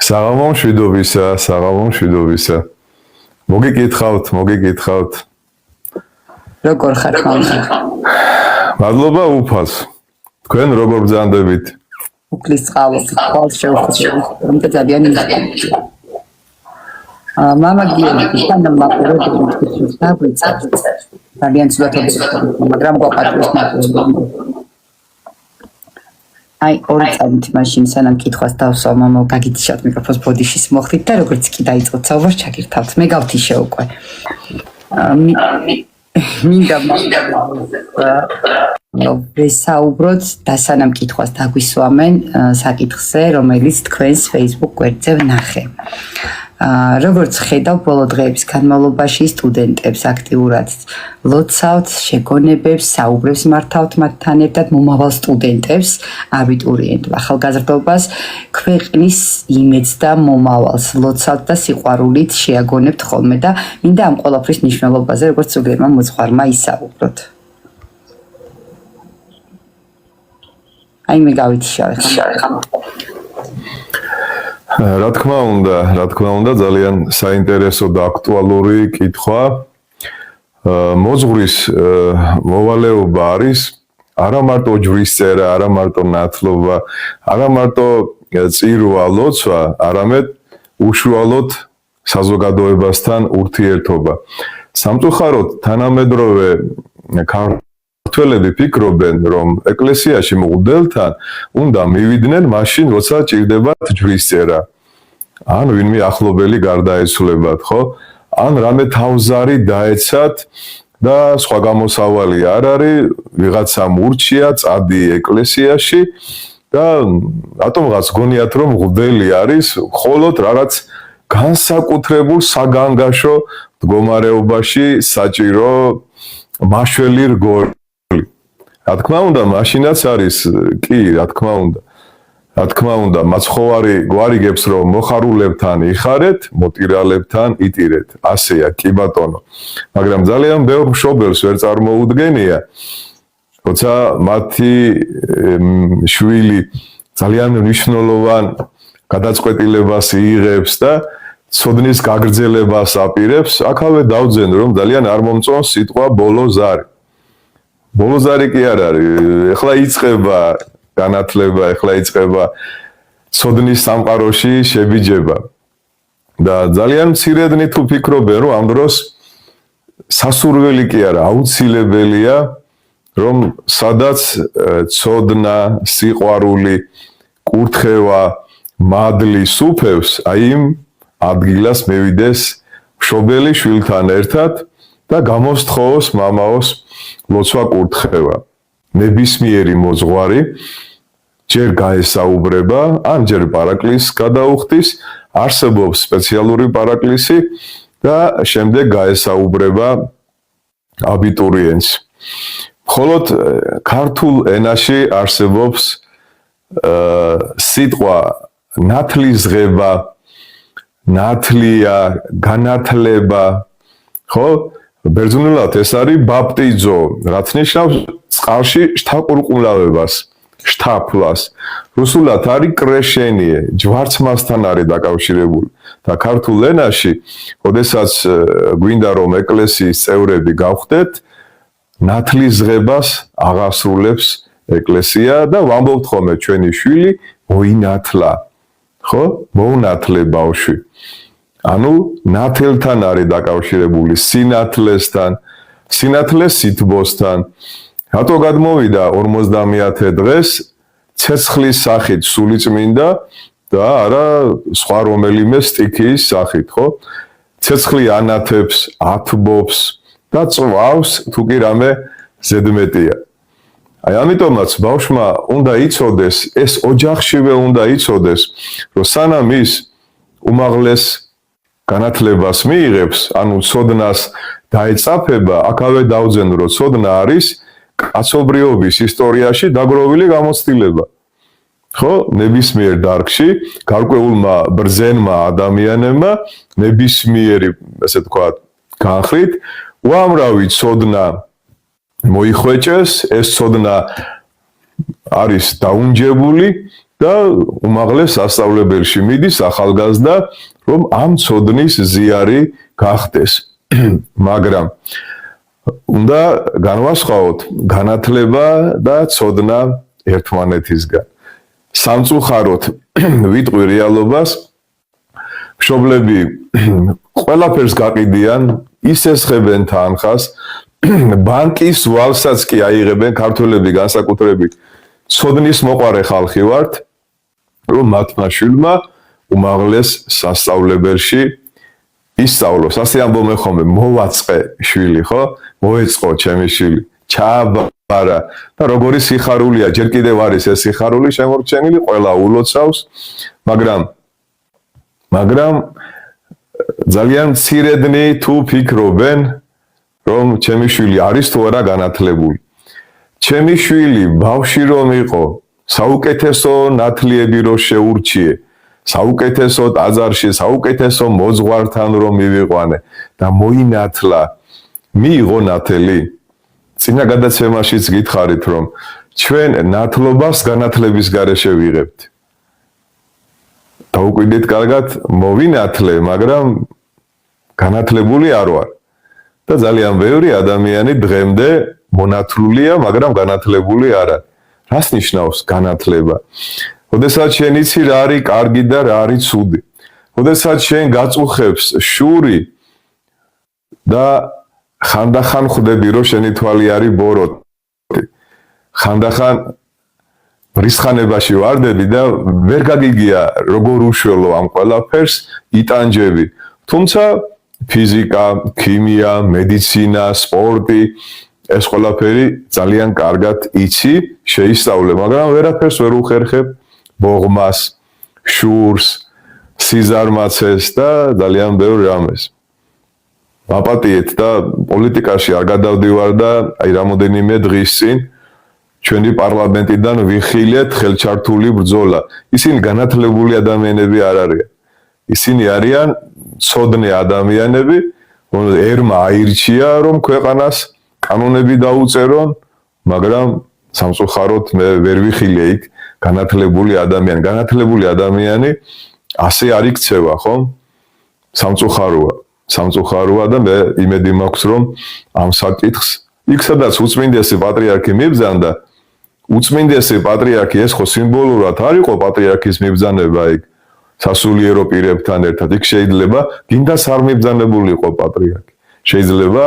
საღამომშვიდობისა. მოგიკითხავთ. როგორ ხარ ხალხი? მადლობა უფალს. თქვენ როგორ ბრძანდებით? უფლის წყალობით, ხვალ შევხვდებით, რომ და ძალიან მიხარია. მამა გიორგი თანამაყურებელი დაგვიცა. ძალიან ცუდად, მაგრამ გვაყარებს მაყურებელი. აი, ორი წამით მაშინ სანამ კითხვას დავსვა, მამა გაგიჩათ მიკროფონს ბოდიშის მოხდით და როგორც კი დაიწყოთ საუბარს ჩაგირთავთ. მე გავთიშე უკვე. მინდა ვესაუბროთ და სანამ კითხვას დაგვისვამენ საკითხზე, რომელიც თქვენს Facebook გვერდზე ვნახე. როგორც ხედავ ბოლო დღეების განმავლობაში სტუდენტებს აქტიურად ლოცავთ, შეგონებებს, საუბრებს მართავთ მათთან ერთად მომავალ სტუდენტებს, აბიტურიენტ ახალგაზრდობას, ქვეყნის იმედს და მომავალს ლოცავთ და სიყვარულით შეაგონებთ ხოლმე და მინდა ამ ყველაფრის მნიშვნელობაზე როგორც ზოგიერმა მოძღვარმა ისაუბროთ. აი მე გავიტიშავე ხომ. რა თქმა უნდა, ძალიან საინტერესო და აქტუალური კითხვა. მოძღვრის მოვალეობა არის არა მარტო ჯვრისწერა, არა მარტო ნათლობა, არა მარტო წირვა, ლოცვა, არამედ უშუალოდ საზოგადოებასთან ურთიერთობა. სამწუხაროდ თანამედროვე ქართველები ფიქრობენ, რომ ეკლესიაში მღვდელთან უნდა მივიდნენ მაშინ, როცა ჭირდებათ ჯვრისწერა. ან ვინმე ახლობელი გარდაეცვლებათ, ხო? ან რამე თავზარი დაეცათ და სხვა გამოსავალი არ არის, ვიღაცა მურჩია, წადი ეკლესიაში და რატომღაც გონიათ, რომ მღვდელი არის მხოლოდ რაღაც განსაკუთრებულ საგანგაშო მდგომარეობაში საჭირო მაშველი რგოლი. რა თქმა უნდა, მაშინაც არის კი, რა თქმა უნდა, მაცხოვარი გვარიგებს, რომ მოხარულებთან იხარეთ, მოტირალებთან იტირეთ. ასეა, კი ბატონო. მაგრამ ძალიან ბევრ მშობელს ვერ წარმოუდგენია, როცა მათი შვილი ძალიან მნიშვნელოვან გადაწყვეტილებას იღებს და ცოდნის გაგრძელებას აპირებს, აქავე დავძენ, რომ ძალიან არ მომწონს სიტყვა ბოლო ზარი. ბოლო ზარი კი არ არის, ეხლა იწყება განათლება, ეხლა იწყება ცოდნის სამყაროში შებიჯება. და ძალიან მცირედნი თუ ფიქრობენ, რომ ამ დროს სასურველი კი არა, აუცილებელია, რომ სადაც ცოდნა, სიყვარული, კურთხევა, მადლი სუფევს, აი იმ ადგილას მევიდეს მშობელი შვილთან ერთად და გამოსთხოვოს მამაოს ლოცვა კურთხევა. ნებისმიერი მოძღვარი ჯერ გაესაუბრება, ან ჯერ პარაკლისს გადაუხდის, არსებობს სპეციალური პარაკლისი და შემდეგ გაესაუბრება აბიტურიენტს. მხოლოდ ქართულ ენაში არსებობს სიტყვა ნათლისღება, ნათლია, განათლება, ხო? ბერძნულად ეს არის ბაპტიზო, რაც ნიშნავს წყალში შთაყურყულავებას, შთაფლას. რუსულად არის კრეშენიე, ჯვარცმასთან არის დაკავშირებული. და ქართულ ენაში, როდესაც გვინდა რომ ეკლესიის წევრები გავხდეთ, ნათლისღებას აღასრულებს ეკლესია და ვამბობთ ხოლმე ჩვენი შვილი მოინათლა. ხო? მოუნათლე ბავშვი. ანუ ნათელთან არის დაკავშირებული სინათლესთან, სინათლეს სითბოსთან. რატო გადმოვიდა 50-ე დღეს ცეცხლის სახით სულიწმინდა და არა სხვა რომელიმე სტიქიის სახით, ხო? ცეცხლი ანათებს, ათბობს და წვავს თუ კი რამე ზედმეტია. აი ამიტომაც ბავშვმა უნდა იცოდეს, ეს ოჯახშივე უნდა იცოდეს, რომ სანამ ის უმაღლეს განათლებას მიიღებს, ანუ ცოდნას დაეწაფება, აქავე დავძენ, რომ ცოდნა არის კაცობრიობის ისტორიაში დაგროვილი გამოცდილება. ხო, ნებისმიერ დარგში გარკვეულმა ბრძენმა ადამიანებმა ნებისმიერი, ასე ვთქვათ, განხრით უამრავი ცოდნა მოიხვეჭეს, ეს ცოდნა არის დაუნჯებული და უმაღლეს სასწავლებელში მიდის ახალგაზრდა, რომ ამ ცოდნის ზიარი გახდეს. მაგრამ უნდა განვასხვაოთ განათლება და ცოდნა ერთმანეთისგან. სამწუხაროდ ვიტყვი რეალობას, მშობლები ყველაფერს გაყიდიან, ისესხებენ თანხას, ბანკის ვალსაც კი აიღებენ, ქართველები განსაკუთრებით ცოდნის მოყარე ხალხი ვართ, რომ მათმა შვილმა უმაღლეს სასწავლებელში ისწავლოს. ასე ამბობენ ხოლმე, მოვაწყე შვილი, ხო? მოეწყო ჩემი შვილი, ჩააბარა და როგორი სიხარულია, ჯერ კიდევ არის ეს სიხარული შემორჩენილი, ყველა ულოცავს, მაგრამ ძალიან მცირედნი თუ ფიქრობენ, რომ ჩემი შვილი არის თუ არა განათლებული. ჩემი შვილი ბავშვი რომ იყო, საუკეთესო ნათლიები რო შეურჩიე, საუკეთესო ტაძარში, საუკეთესო მოძღვართან რომ მივიყვანე და მოინათლა, მიიღო ნათელი. წინა გადაცემაშიც გითხარით, რომ ჩვენ ნათლობას განათლების გარეშე ვიღებთ. დაუკვირდით კარგად, მოვინათლე, მაგრამ განათლებული არ ვარ. და ძალიან ბევრი ადამიანი დღემდე მონათლულია, მაგრამ განათლებული არ არის. რას ნიშნავს განათლება? როდესაც შენ იცი რა არის კარგი და რა არის ცუდი. როდესაც შენ გაწუხებს შური და ხანდახან ხვდები, რომ შენი თვალი არის ბოროტი. ხანდახან რისხანებაში ვარდები და ვერ გაგიგია როგორ უშველო ამ ყველაფერს იტანჯები. თუმცა ფიზიკა, ქიმია, მედიცინა, სპორტი, ეს ყველაფერი ძალიან კარგად იცი, შეისწავლე, მაგრამ ვერაფერს ვერ უხერხებ ბოღმას, შურს, სიზარმაცეს და ძალიან ბევრ რამეს. ვაპატიეთ და პოლიტიკაში არ გადავდივარ და აი რამოდენიმე დღის წინ ჩვენი პარლამენტიდან ვიხილეთ ხელჩართული ბრძოლა. ისინი განათლებული ადამიანები არ არიან. ისინი არიან ცოდნე ადამიანები, რომელთა ერმა აირჩია, რომ ქვეყანას კანონები დაუწერონ, მაგრამ სამწუხაროდ მე ვერ ვიხილე იქ განათლებული ადამიანი. განათლებული ადამიანი ასე არ იქცევა, ხო? სამწუხაროა და მე იმედი მაქვს, რომ ამ საკითხს იქ სადაც უწმინდესი პატრიარქი მიბრძანდა, უწმინდესი პატრიარქი ეს ხო სიმბოლურად არ იყო პატრიარქის მიბრძანება იქ სასულიერო პირებთან ერთად. იქ შეიძლება გინდას არ მიბრძანებულიყო პატრიარქი. შეიძლება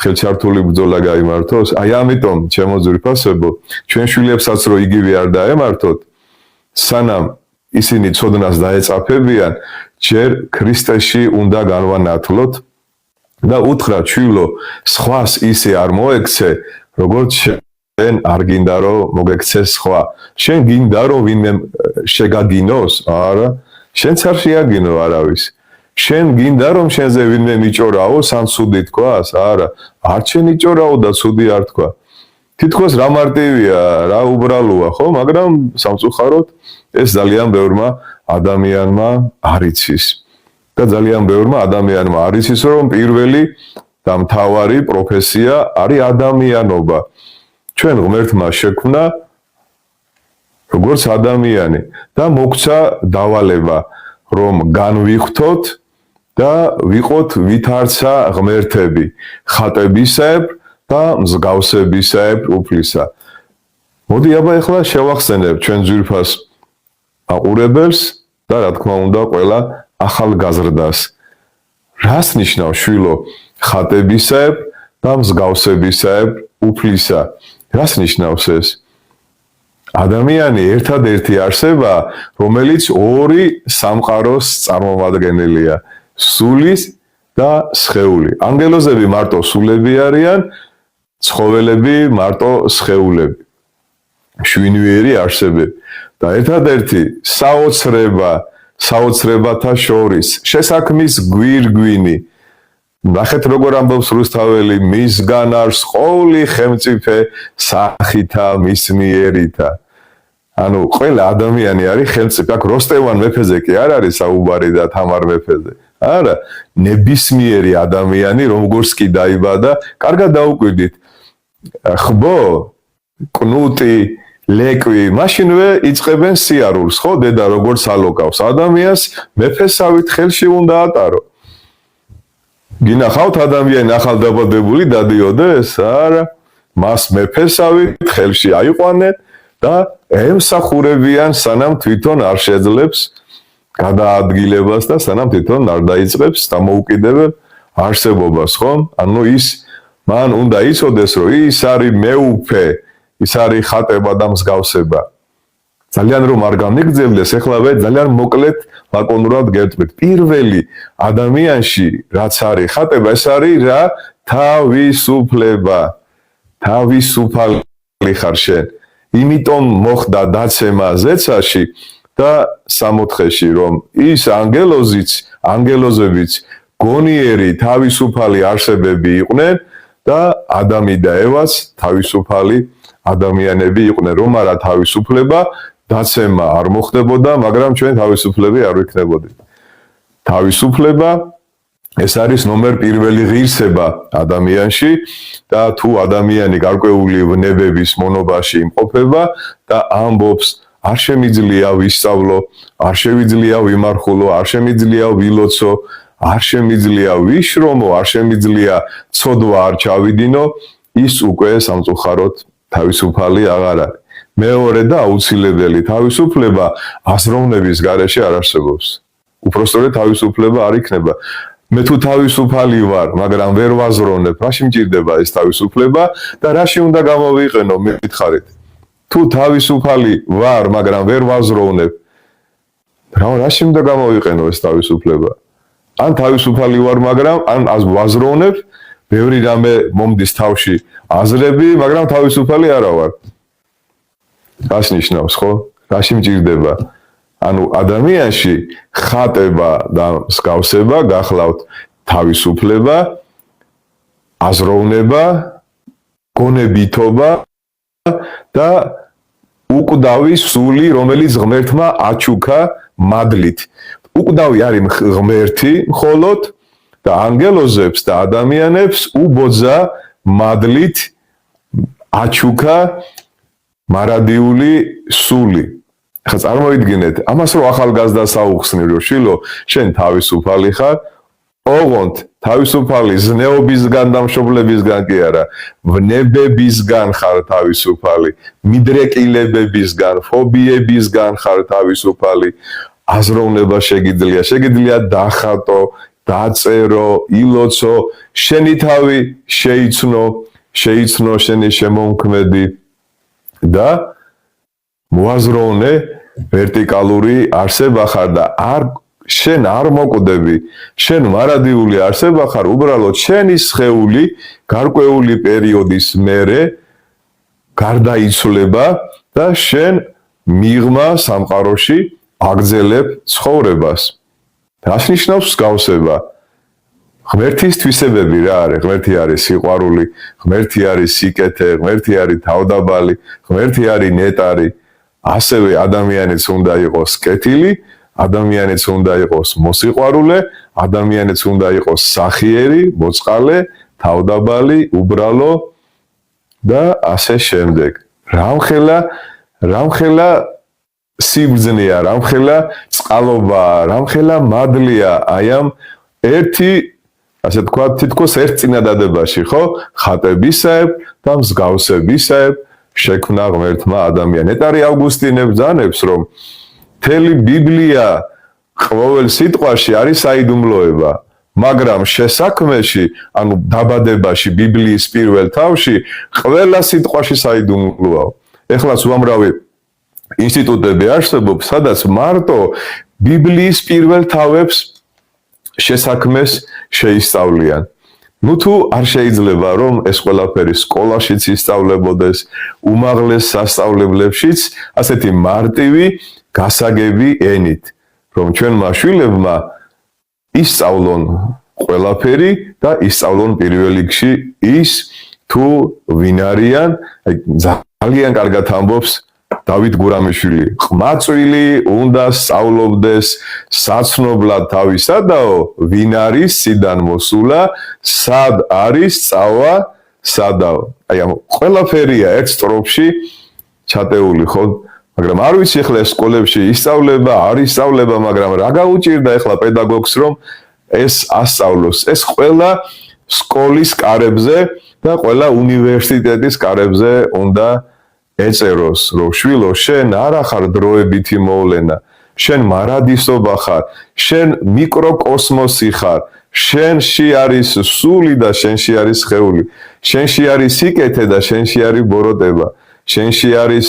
ხელჩართული ბრძოლა გაიმართოს. აი ამიტომ ჩემო ძვირფასებო, ჩვენ შვილებსაც რო იგივე არ დაემართოთ, სანამ ისინი ცოდნას დაეწაფებიან, ჯერ ქრისტეში უნდა განვანათლოთ და უთხრათ შვილო, სხვას ისე არ მოექცე, როგორც შენ არ გინდა რომ მოგექცეს სხვა. შენ გინდა რომ ვინმე შეგაგინოს? არა, შენც არ შეაგინო არავის. შენ გინდა რომ შენზე ვინმე მიჭორაოს ან ცუდი თქვას? არა, არ შენ იჭორაო და ცუდი არ თქვა. თითქოს რა მარტივია, რა უბრალოა, ხო? მაგრამ სამწუხაროდ ეს ძალიან ბევრმა ადამიანმა არ იცის. და ძალიან ბევრმა ადამიანმა არ იცის, რომ პირველი და მთავარი პროფესია არის ადამიანობა. ჩვენ ღმერთმა შექმნა როგორც ადამიანი და მოგცა დავალება, რომ განვიხთოთ და ვიყოთ ვითარცა ღმერთები, ხატებისებრ და მსგავსებისებრ უფლისა. მოდი აბა ახლა შევახსენებ ჩვენ ძვირფას აყურებელს და რა თქმა უნდა ყველა ახალგაზრდას. რას ნიშნავს შვილო ხატებისებრ და მსგავსებისებრ უფლისა? რას ნიშნავს ეს? ადამიანი ერთადერთი არსება, რომელიც ორი სამყაროს წარმომადგენელია, სულის და სხეული. ანგელოზები მარტო სულები არიან, ცხოველები მარტო სხეულები. შვინვიერი არსებები. და ერთადერთი საოცრებათა შორის შესაქმის გვირგვინი. ნახეთ როგორ ამბობს რუსთაველი, მისგან არის ყოვლი ხელმწიფე სახითა მისნიერითა. ანუ ყველა ადამიანი არის ხელმწიფე. აქ როსტევან მეფეზე კი არ არის საუბარი და თამარ მეფეზე. არა, ნებისმიერი ადამიანი როგორც კი დაიბადა, კარგად დაუკვირდით. ხბო, კნუტი, ლეკვი, მაშინვე იწყებენ სიარულს, ხო, დედა როგორც ალოკავს. ადამიანს მეფესავით ხელში უნდა ატარო. გინახავთ ადამიანი ახალდაბადებული დადიოდეს? არა. მას მეფესავით ხელში აიყვანენ და ემსახურებიან, სანამ თვითონ არ შეძლებს გადაადგილებას და სანამ თვითონ არ დაიწყებს დამოუკიდებელ არსებობას, ხო? ანუ ის მან უნდა იცოდეს, რომ ის არის მეუფე, ის არის ხატება და მსგავსება. ძალიან რომ არ გამიგძებდეს, ეხლავე ძალიან მოკლედ ლაკონურად გეტყვით. პირველი ადამიანში რაც არის ხატება, ეს არის რა? თავისუფლება. თავისუფალი ხარ შენ. იმიტომ მოხდა დაცემა ზეცაში და სამოთხეში, რომ ის ანგელოზებიც გონიერი თავისუფალი არსებები იყვნენ და ადამი და ევაც თავისუფალი ადამიანები იყვნენ, რომ არა თავისუფლება, დაცემა არ მოხდებოდა, მაგრამ ჩვენ თავისუფლები არ ვიქნებოდით. თავისუფლება ეს არის ნომერ პირველი ღირსება ადამიანში და თუ ადამიანი გარკვეული ვნებების მონობაში იმყოფება და ამბობს, არ შემიძლია ვისწავლო, არ შემიძლია ვიმარხულო, არ შემიძლია ვილოცო, არ შემიძლია ვიშრომო, არ შემიძლია ცოდვა არ ჩავიდინო, ის უკვე სამწუხაროდ თავისუფალი აღარ არის. მეორე და აუცილებელი თავისუფლება აზროვნების გარეშე არ არსებობს. უпростоრე თავისუფლება არ იქნება. მე თუ თავისუფალი ვარ, მაგრამ ვერ ვაზროვნებ, რაში მჭირდება ეს თავისუფლება და რაში უნდა გამოვიყენო, მითხარით. თუ თავისუფალი ვარ, მაგრამ ვერ ვაზროვნებ, რაში უნდა გამოვიყენო ეს თავისუფლება? ან თავისუფალი ვარ, მაგრამ ან ვაზროვნებ, ბევრი რამე მომდის თავში აზრები, მაგრამ თავისუფალი არა ვარ. რას ნიშნავს, ხო? რაში მჭირდება? ანუ ადამიანში ხატება და მსგავსება გახლავთ თავისუფლება, აზროვნება, გონებითობა და უკვდავი სული, რომელიც ღმერთმა აჩუქა მადლით. უკვდავი არის ღმერთი მხოლოდ და ანგელოზებს და ადამიანებს უბოძა მადლით აჩუქა მარადიული სული. ხა წარმოიდგინეთ, ამას რომ ახალგაზრდას აუხსნი, რომ შილო, შენ თავისუფალი ხარ, ოღონდ თავისუფალი ზნეობისგან და მშობლებისგან კი არა, ვნებებისგან ხარ თავისუფალი, მიდრეკილებებისგან, ფობიებისგან ხარ თავისუფალი, აზროვნება შეგიძლია დახატო, დაწერო, ილოცო, შენი თავი შეიცნო შენი შემომქმედი და მოაზროვნე ვერტიკალური არსება ხარ და შენ არ მოკვდები, შენ მარადიული არსება ხარ, უბრალოდ შენი სხეული გარკვეული პერიოდის მერე გარდაიცვლება და შენ მიღმა სამყაროში აგრძელებ ცხოვრებას. რას ნიშნავს მსგავსება? ღმერთის თვისებები რა არის? ღმერთი არის სიყვარული, ღმერთი არის სიკეთე, ღმერთი არის თავდაბალი, ღმერთი არის ნეტარი. ასევე ადამიანიც უნდა იყოს კეთილი, ადამიანიც უნდა იყოს მოსიყვარულე, ადამიანიც უნდა იყოს სახიერი, მოწყალე, თავდაბალი, უბრალო და ასე შემდეგ. რამხელა სიბრძნეა, რამხელა წყალობაა, რამხელა მადლია აი ამ ერთი, ასე თქვა, თითქოს ერთ წინადადებაში, ხო? ხატებისაებ და მსგავსებისაებ შექმნა ღმერთმა ადამიანს. ნეტარი ავგუსტინე ბრძანებს, რომ მთელი ბიბლია ყოველ სიტყვაში არის საიდუმლოება, მაგრამ შესაქმეში, ანუ დაბადებაში, ბიბლიის პირველ თავში, ყველა სიტყვაში საიდუმლოა. ეხლაც უამრავი ინსტიტუტები არსებობს, სადაც მარტო ბიბლიის პირველ თავებს შესაქმეს შეისწავლიან. ნუ თუ არ შეიძლება რომ ეს ყველაფერი სკოლაშიც ისწავლებოდეს, უმაღლეს სასწავლებლებშიც ასეთი მარტივი გასაგები ენით, რომ ჩვენმა შვილებმა ისწავლონ ყველაფერი და ისწავლონ პირველ რიგში ის თუ ვინ არიან, ძალიან კარგად ამბობს დავით გურამიშვილი, ყმაწვილი უნდა სწავლობდეს საცნობლად თავისადაო, ვინ არის სიდან მოსულა, სად არის სწავლა სადაო. აი ამ ყველაფერია ერთ სტროფში ჩატეული ხო მაგრამ არ ვიცი ახლა სკოლებში ისწავლება არ ისწავლება მაგრამ რა გაუჭირდა ახლა პედაგოგს რომ ეს ასწავლოს ეს ყველა სკოლის კარებზე და ყველა უნივერსიტეტის კარებზე უნდა ეწეროს რომ შვილო შენ არ ახარ დროებითი მოვლენა შენ მარადისობა ხარ შენ მიკროკოსმოსი ხარ შენში არის სული და შენში არის სხეული შენში არის სიკეთე და შენში არის ბოროტება შენში არის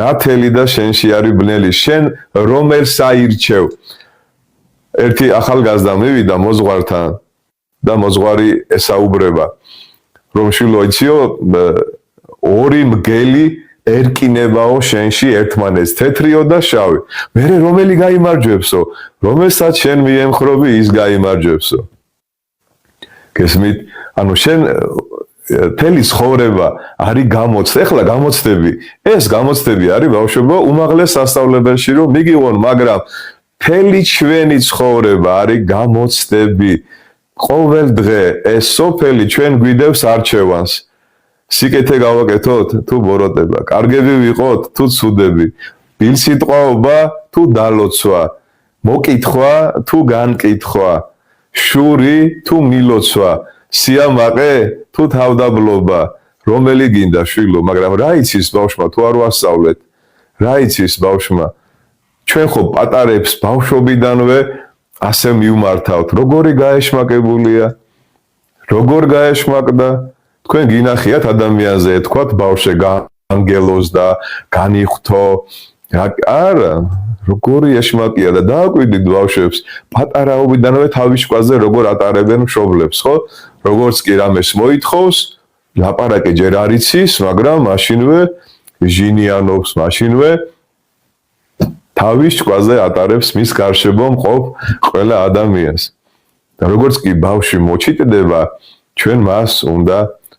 ნათელი და შენში არის ბნელი შენ რომელს აირჩევ ერთი ახალგაზრდა მივიდა მოძღვართან და მოძღვარი ესაუბრება რომ შვილო იციო ორი მგელი ერკინებაო შენში ერთმანეთს თეთრიო და შავი მერე რომელი გაიმარჯვებსო რომელსაც შენ მიემხრობი ის გაიმარჯვებსო გესმით ანუ შენ თელი ცხოვრება არის გამოცდა ეხლა გამოცდები ეს გამოცდები არის ბავშვებო უმაღლეს სასწავლებელში რომ მიგიღონ მაგრამ თელი ჩვენი ცხოვრება არის გამოცდები ყოველ დღე ეს სოფელი ჩვენ გვიდევს არჩევანს სიკეთე გავაკეთოთ თუ ბოროტება კარგები ვიყოთ თუ ცუდები ბილსიტყვაობა თუ დალოცვა მოკითხვა თუ განკითხვა შური თუ მილოცვა სიამაყე თუ თავდაბლობა რომელი გინდა შვილო მაგრამ რა იცის ბავშვმა თუ არ ვასწავლეთ რა იცის ბავშვმა ჩვენ ხო პატარებს ბავშვობიდანვე ასე მივმართავთ როგორი გაეშმაკებულია როგორ გაეშმაკდა თქვენ გინახიათ ადამიანზე ეთქვათ ბავშვე განგელოს და განიხვთო არა როგორი ეშმაკია და დააკვირდით ბავშვებს პატარაობიდანვე თავის შვილზე როგორ ატარებენ მშობლებს ხო როგორც კი რამეს მოითხოვს ლაპარაკი ჯერ არ იცის მაგრამ მაშინვე ჟინიანობს მაშინვე თავის შვილზე ატარებს მის გარშემო მყოფ ყველა ადამიანს და როგორც კი ბავშვი მოჩიტდება ჩვენ მას უნდა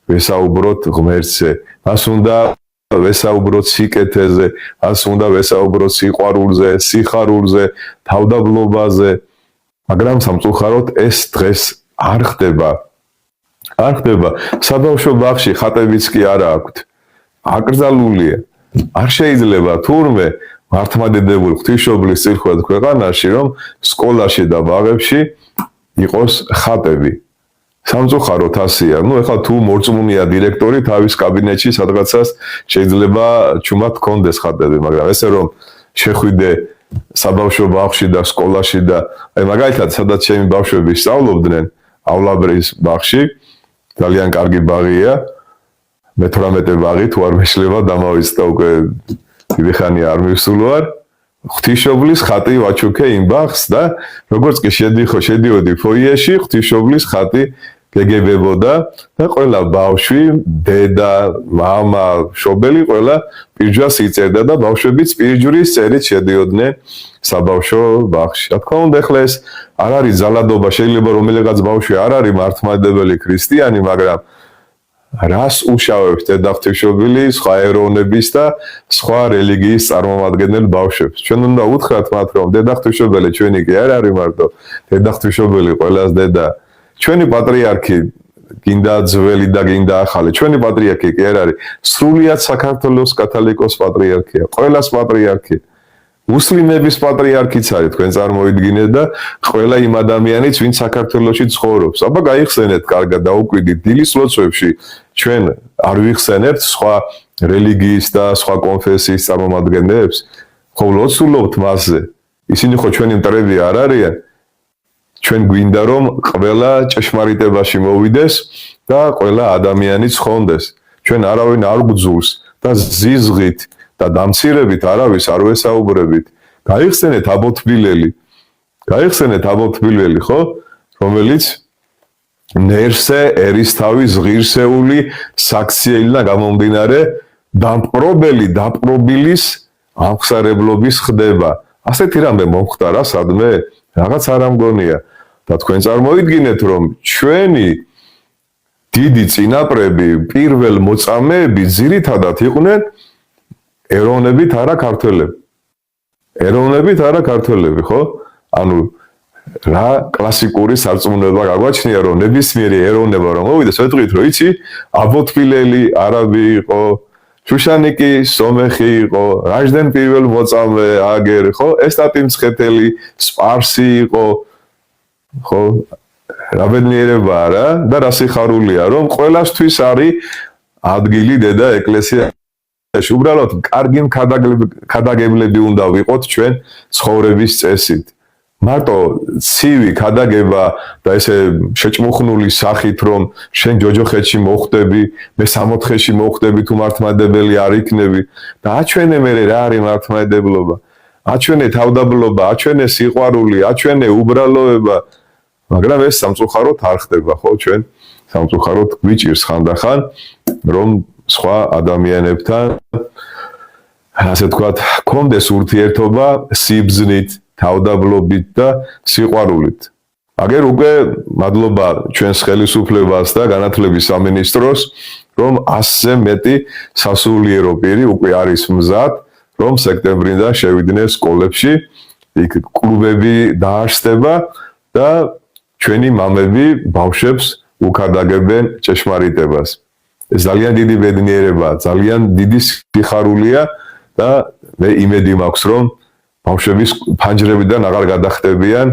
ვესაუბროთ ღმერთზე მას უნდა ვესაუბროთ სიკეთეზე მას უნდა ვესაუბროთ სიყვარულზე სიხარულზე თავდაბლობაზე მაგრამ სამწუხაროდ ეს დღეს არ ხდება საბავშვო ბაღში ხატებიც კი არა აქვთ აკრძალულია არ შეიძლება თურმე მართლმადიდებლური ღვთისმშობლის წირთხლად ქვეყანაში რომ სკოლაში და ბაღებში იყოს ხატები სამწუხაროდ ასეა ნუ ეხლა თუ მორწმუნეა დირექტორი თავის კაბინეტში სადღაცას შეიძლება ჩუმად კონდეს ხატები მაგრამ ესე რომ შეხვიდე საბავშვო ბაღში და სკოლაში და აი მაგალითად სადაც ჩემი ბავშვები სწავლობდნენავლაბრის ბაღში ძალიან კარგი ბაღია მე-18 ბაღი თუ არ მეშლება დამავიწყდა უკვე დიდი ხანი არ მივსულ ვარ ღვთისმშობლის ხატი ვაჩუქე იმ ბაღს და როგორც კი შედიოდი ფოიეში ღვთისმშობლის ხატი გეგებებოდა და ყველა ბავშვი დედა მამა მშობელი ყველა პირჯვას იწერდა და ბავშვებიც პირჯვრის წერით შედიოდნენ საბავშვო ბაღში რა თქმა უნდა ახლა ეს არ არის ძალადობა შეიძლება რომელიღაც ბავშვი არ არის მართლმადიდებელი ქრისტიანი მაგრამ რას უშავებს დედა ღვთისმშობელი სხვა ეროვნების და სხვა რელიგიის წარმომადგენელ ბავშვებს ჩვენ უნდა უთხრათ მათ რომ დედა ღვთისმშობელი ჩვენი კი არ არის მარტო დედა ღვთისმშობელი ყველას დედა ჩვენი პატრიარქი გინდა ძველი და გინდა ახალი ჩვენი პატრიარქი კი არ არის სრულიად საქართველოს კათოლიკოს პატრიარქია ყველას პატრიარქი მუსლიმების პატრიარქიც არის თქვენ წარმოიდგინეთ და ყველა იმ ადამიანიც ვინც საქართველოში ცხოვრობს აბა გაიხსენეთ კარგად დაუკვირდით დილის ლოცვებში ჩვენ არ ვიხსენებთ სხვა რელიგიის და სხვა კონფესიის წარმომადგენლებს ხო ლოცულობთ მასზე ისინი ხო ჩვენი მტრები არ არიან ჩვენ გვინდა რომ ყველა ჭეშმარიტებაში მოვიდეს და ყველა ადამიანი ცხონდეს ჩვენ არავინ არ გძულს და ზიზღით და დამცირებით არავის არ ვესაუბრებით გაიხსენეთ აბოთბილელი ხო რომელიც ნერსე ერისთავის ღირსეული საქციელიდან გამომდინარე დაპყრობილის აღსარებლობის ხდება ასეთი რამე მომხდარა სადმე რაღაც არ ამგონია და თქვენ წარმოიდგინეთ რომ ჩვენი დიდი წინაპრები პირველ მოწამეები ძირითადად იყვნენ ეროვნებით არა ქართველები ხო ანუ რა კლასიკური სარწმუნოება გაგვაჩნია რომ ნებისმიერი ეროვნება რომ მოვიდეს ვეთქვით რომ იცი აბოთბილელი არაბი იყო შუშანიკი სომეხი იყო, რაჟდენ პირველ მოწამე აგერ, ხო? ესტატი მცხეთელი, სპარსი იყო, ხო? რაბედნიერებაა რა და რა სიხარულია, რომ ყველასთვის არის ადგილი დედა ეკლესიაში. უბრალოდ კარგი ქადაგებლები უნდა ვიყოთ ჩვენ ცხოვრების წესით. მარტო ცივი ქადაგება და ესე შეჭმუხნული სახით რომ შენ ჯოჯოხეთში მოხვდები, მე 64-ში მოხვდები თუ მართლმადებელი არ იქნები და აჩვენე მე რა არის მართლმადებლობა. აჩვენე თავდაბლობა, აჩვენე სიყვარული, აჩვენე უბრალოება, მაგრამ ეს სამწუხაროდ არ ხდება, ხო, ჩვენ სამწუხაროდ გვიჭირს ხანდახან რომ სხვა ადამიანებთან ასე ვთქვათ, გქონდეს ურთიერთობა სიბრძნით, თავდაბლობით და სიყვარულით. აგერ უკვე მადლობა ჩვენს ხელისუფლებას და განათლების სამინისტროს, რომ 100-ზე მეტი სასულიერო პირი უკვე არის მზად, რომ სექტემბრიდან შევიდნენ სკოლებში, იქ კლუბები დაარსდება და ჩვენი მამები ბავშვებს უქადაგებენ ჭეშმარიტებას. ეს ძალიან დიდი ბედნიერებაა, ძალიან დიდი სიხარულია და მე იმედი მაქვს, რომ ბავშვების ფანჯრებიდან აღარ გადახტებიან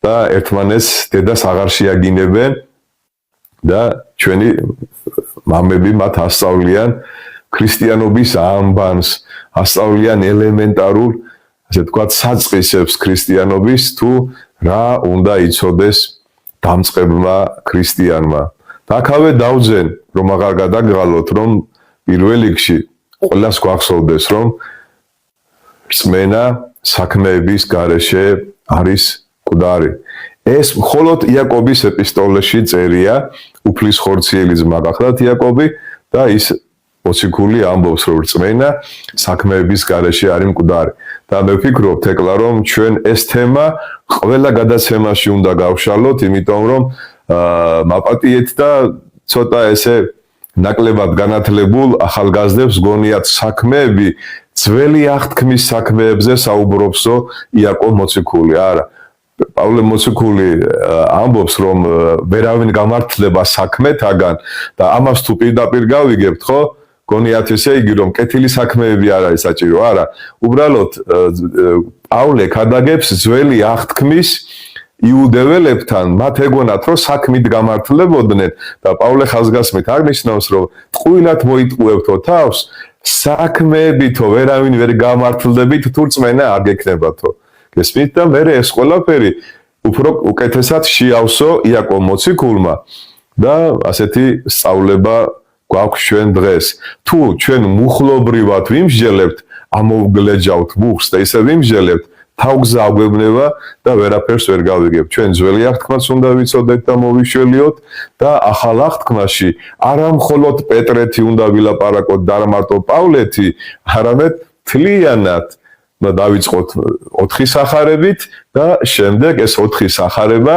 და ერთმანეთს დედას აღარ შეაგინებენ და ჩვენი მამები მათ ასწავლიან ქრისტიანობის ამბანს, ასწავლიან ელემენტარულ, ასე ვთქვათ, საწყისებს ქრისტიანობის თუ რა უნდა იცოდეს დამწყებმა ქრისტიანმა. აქავე დავძენ, რომ აღარ გადაგღალოთ, რომ პირველ რიგში ყველას გვახსოვდეს, რომ რწმენა საქმეების გარეშე არის მკვდარი. ეს მხოლოდ იაკობის ეპისტოლეში წერია, უფლის ხორციელი ძმა გახლავთ იაკობი და ის მოციქული ამბობს, რომ რწმენა საქმეების გარეშე არის მკვდარი. და მე ვფიქრობ, თეკლა, რომ ჩვენ ეს თემა ყველა გადაცემაში უნდა გავშალოთ, იმიტომ რომ მაპატიეთ და ცოტა ესე ნაკლებად განათლებულ ახალგაზრდებს გონიათ საქმეები ძველი აღთქმის საქმეებზე საუბრობსო იაკობ მოციქული. არა, პავლე მოციქული ამბობს, რომ ვერავინ გამართლება საქმეთაგან და ამას თუ პირდაპირ გავიგებთ, ხო? გონიათ ესე იგი, რომ კეთილი საქმეები არ არის საჭირო. არა, უბრალოდ პავლე ქადაგებს ძველი აღთქმის იუდეველებთან, მათ ეგონათ, რომ საქმით გამართლებოდნენ და პავლე ხაზგასმით აღნიშნავს, რომ ტყუილად მოიტყუებთო თავს, საქმეებითო ვერავინ ვერ გამართლდებით, თუ რწმენა არ გექნებათო. გესმით და მე ეს ყველაფერი უფრო უკეთესად შეავსო იაკობ მოციქულმა და ასეთი სწავლება გვაქვს ჩვენ დღეს. თუ ჩვენ მუხლობრივად ვიმსჯელებთ, ამოვგლეჯავთ მუხს და ისე ვიმსჯელებთ, თავგზა აგვებნება და ვერაფერს ვერ გავიგებთ. ჩვენ ძველი აღთქმას უნდა ვიცოდეთ და მოვიშველიოთ და ახალ აღთქმაში არა მხოლოდ პეტრეთი უნდა ვილაპარაკოთ და არა მარტო პავლეთი, არამედ მთლიანად და დავიწყოთ 4 სახარებით და შემდეგ ეს 4 სახარება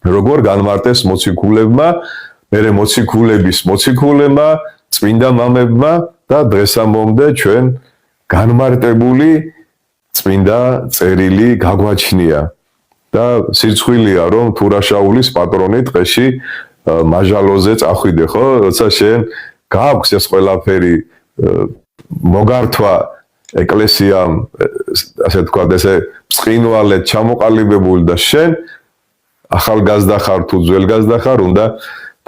როგორ განმარტეს მოციქულებმა, მერე მოციქულების მოციქულებმა, წმინდა მამებმა და დღესამომდე ჩვენ განმარტებული წმინდა წერილი გაგვაჩნია და სიცხვილია რომ თურაშაულის პატრონი დღეში მაჟალოზე წახვიდე, ხო? როცა შენ გაქვს ეს ყველაფერი მოგართვა ეკლესიამ, ასე ვთქვათ, ესე ბრწყინვალედ ჩამოყალიბებული და შენ ახალგაზრდა ხარ თუ ძველგაზრდა ხარ, უნდა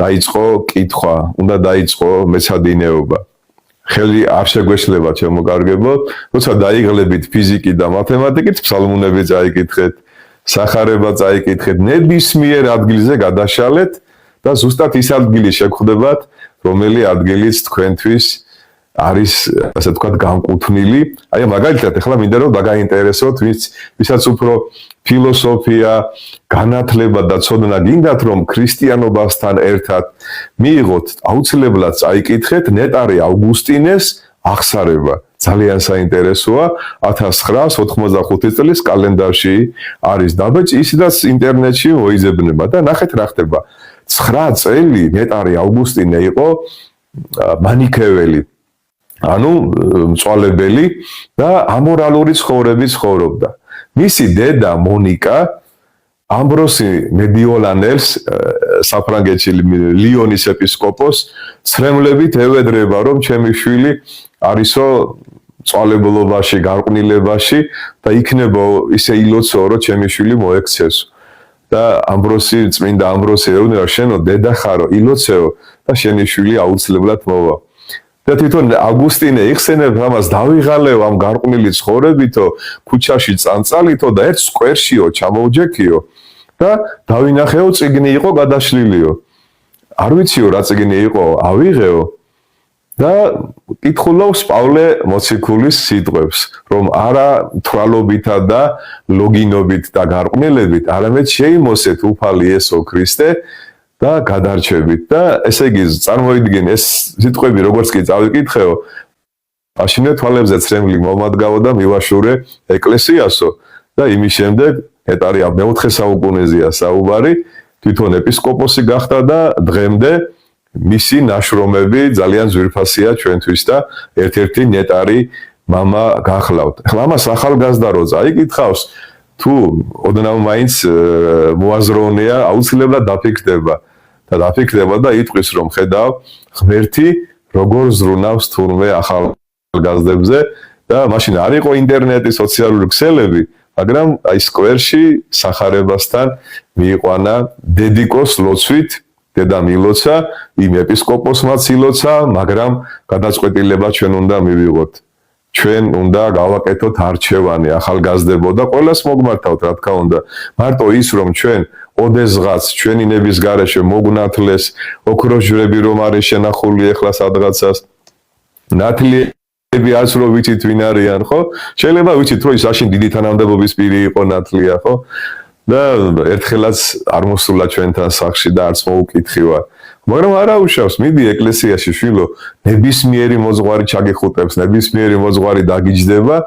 დაიწყო კითხვა, უნდა დაიწყო მეცადინეობა. ხელი არ შეგვეშლება ჩემოგარგებო, როცა დაიღლებით ფიზიკი და მათემატიკით, ფსალმუნები წაიკითხეთ, სახარება წაიკითხეთ, ნებისმიერ ადგილზე გადაშალეთ და ზუსტად ის ადგილი შეგხვდებათ, რომელი ადგილიც თქვენთვის არის, ასე ვთქვათ, განკუთვნილი. აი მაგალითად, ახლა მინდა რომ დაგაინტერესოთ, ვისაც უფრო ფილოსოფია, განათლება და ცოდნა გინდათ, რომ ქრისტიანობასთან ერთად მიიღოთ, აუცილებლად წაიკითხეთ ნეტარი ავგუსტინეს აღსარება. ძალიან საინტერესოა, 1985 წლის კალენდარში არის დაბეჭი, ისედაც ინტერნეტში მოიძებნება და ნახეთ რა ხდება. 9 წელი ნეტარი ავგუსტინე იყო მანიქეველი. ანუ მწვალებელი და ამორალური ცხოვრებით ცხოვრობდა. მისი დედა მონიკა ამბროსი მედიოლანელს საფრანგეთში ლიონის ეპისკოპოს ცრემლებით ევედრება რომ ჩემი შვილი არისო წვალებულობაში, გარყვნილებაში და იქნება ისე ილოცო რომ ჩემი შვილი მოექცესო და ამბროსი წმინდა ამბროსი ეუბნება შენო დედა ხარო ილოცეო და შენი შვილი აუცილებლად მოვა და თვითონ ავგუსტინე იხსენებ ამას დავიღალევ ამ გარყვნილი ცხოვრებითო ქუჩაში წანწალითო და ერთ სკვერშიო ჩამოვჯექიო და დავინახეო წიგნი იყო გადაშლილიო არ ვიციო რა წიგნი იყო ავიღეო და კითხულობს პავლე მოციქულის სიტყვებს რომ არა თვალობითა და ლოგინობით და გარყვნილებით არამედ შეიმოსეთ უფალი იესო ქრისტე და გადარჩებით და ესე იგი წარმოიდგინე ეს სიტყვები როგორც კი წავიკითხეო მაშინვე თვალებზე ცრემლი მომადგაო და მივაშურე ეკლესიასო და იმის შემდეგ ეტარია მეოთხე საუკუნეზეა საუბარი თვითონ ეპისკოპოსი გახდა და დღემდე მისი ნაშრომები ძალიან ძვირფასია ჩვენთვის და ერთ-ერთი ნეტარი მამა გახლავთ. ახლა ამას ახალგაზრდა რო წაიკითხავს თუ ოდნავ მაინც მოაზროვნეა აუცილებლად დაფიქრდება და იტყვის რომ ხედავ ღმერთი როგორ ზრუნავს თურმე ახალგაზრდებზე და მაშინ არ იყო ინტერნეტი სოციალური ქსელები მაგრამ აი სკვერში სახარებასთან მიიყვანა დედიკოს ლოცვით დედამ ილოცა იმ ეპისკოპოსმაც ილოცა მაგრამ გადაწყვეტილება ჩვენ უნდა მივიღოთ ჩვენ უნდა გავაკეთოთ არჩევანი ახალგაზრდებო და ყველას მოგმართავთ რა თქმა უნდა მარტო ის რომ ჩვენ ოდესღაც ჩვენი ნების გარეშე მოგნათლეს ოქროჟვრები რომ არის შენახული ეხლა სადღაცას ნათლიები არც რო ვიცით ვინ არიან ხო შეიძლება ვიცით რომ ის აშინ დიდი თანამდებობის პირი იყო ნათლია ხო და ერთხელაც არ მოსულა ჩვენთან სახში და არც მოუკითხივა მაგრამ არა უშავს მიდი ეკლესიაში შვილო ნებისმიერი მოძღვარი ჩაგიხუტებს ნებისმიერი მოძღვარი დაგიჯდება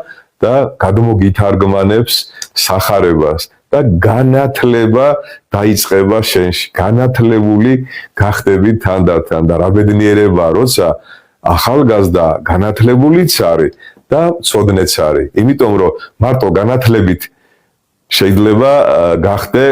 და გადმოგითარგმანებს სახარებას და განათლება დაიწყება შენში განათლებული გახდები თანდათან და რა ბედნიერებაა როცა ახალგაზრდა განათლებულიც არის და მცოდნეც არის იმიტომ რომ მარტო განათლებით შეიძლება გახდე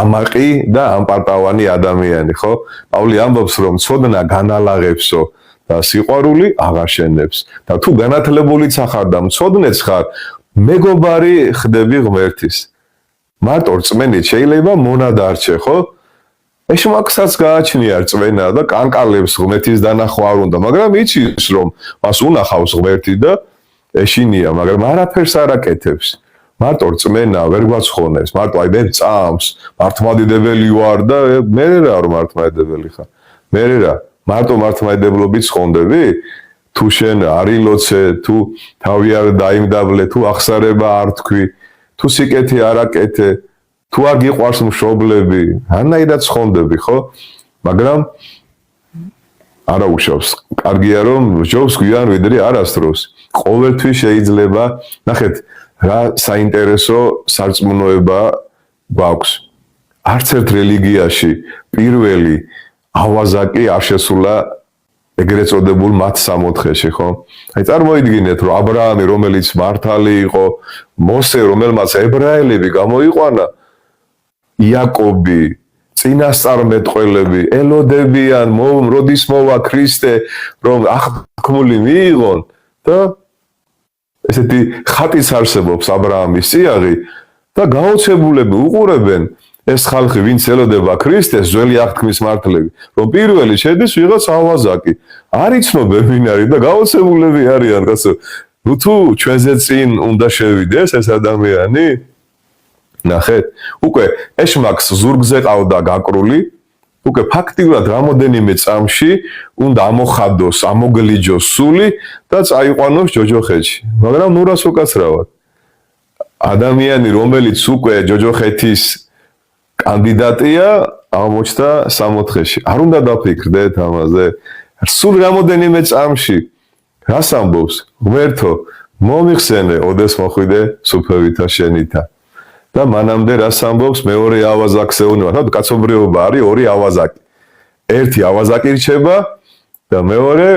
ამაყი და ამპარტავანი ადამიანი ხო? პავლე ამბობს რომ ცოდნა განალაღებსო და სიყვარული აღაშენებს და თუ განათლებულიც ახარ და მცოდნეც ხარ მეგობარი ხდები ღმერთის მარტო რწმენით შეიძლება მონადარჩე ხო? ეშმაკსაც გააჩნია რწმენა და კანკალებს ღმერთის დანახვა არ უნდა მაგრამ იცის რომ მას უნახავს ღმერთი და ეშინია მაგრამ არაფერს არ აკეთებს მარტო რწმენა ვერ გვაცხონებს მარტო აი მე წამს მართლმადიდებელი ვარ და მე რა რომ მართლმადიდებელი ხარ მე რა მარტო მართლმადიდებლობით ცხონდები თუ შენ არ ილოცე თუ თავი არ დაიმდაბლე თუ აღსარება არ თქვი თუ სიკეთე არ აკეთე თუ არ გიყვარს მშობლები ანაირად ცხონდები ხო მაგრამ არა უშავს კარგია რომ ჯობს გვიან ვიდრე არასდროს ყოველთვის შეიძლება ნახეთ რა საინტერესო სარწმუნოება გვაქვს არც ერთ რელიგიაში პირველი ავაზაკი არ შესულა ეგრეთ წოდებულ მათ სამოთხეში ხო აი წარმოიდგინეთ რომ აბრაამი რომელიც მართალი იყო მოსე რომელმაც ებრაელები გამოიყვანა იაკობი წინასწარმეტყველები ელოდებიან როდის მოვა ქრისტე რომ აღქმული მიიღონ და ესეთი ხატიც არსებობს აბრაამის წიაღი და გაოცებულები უყურებენ ეს ხალხი ვინც ელოდება ქრისტეს ძველი აღთქმის მართლები რომ პირველი შედის ვიღაც ავაზაკი არ იცნობენ ვინ არის და გაოცებულები არიან კაცო ნუ თუ ჩვენზე წინ უნდა შევიდეს ეს ადამიანი ნახეთ უკვე ეშმაკს ზურგზე ყავდა გაკრული უკვე ფაქტიურად რამოდენიმე წამში უნდა ამოხადოს ამოგლიჯოს სული და წაიყვანოს ჯოჯოხეთში მაგრამ ნურას უკაცრავად ადამიანი რომელიც უკვე ჯოჯოხეთის კანდიდატია აღმოჩნდა სამოთხეში არ უნდა დაფიქრდეთ ამაზე სულ რამოდენიმე წამში რას ამბობს ღმერთო მომიხსენე ოდეს მოხვიდე სუფევითა შენითა და მანამდე რას ამბობს მეორე ავაზაკს ეუბნება და კაცობრიობა არის ორი ავაზაკი ერთი ავაზაკი რჩება და მეორე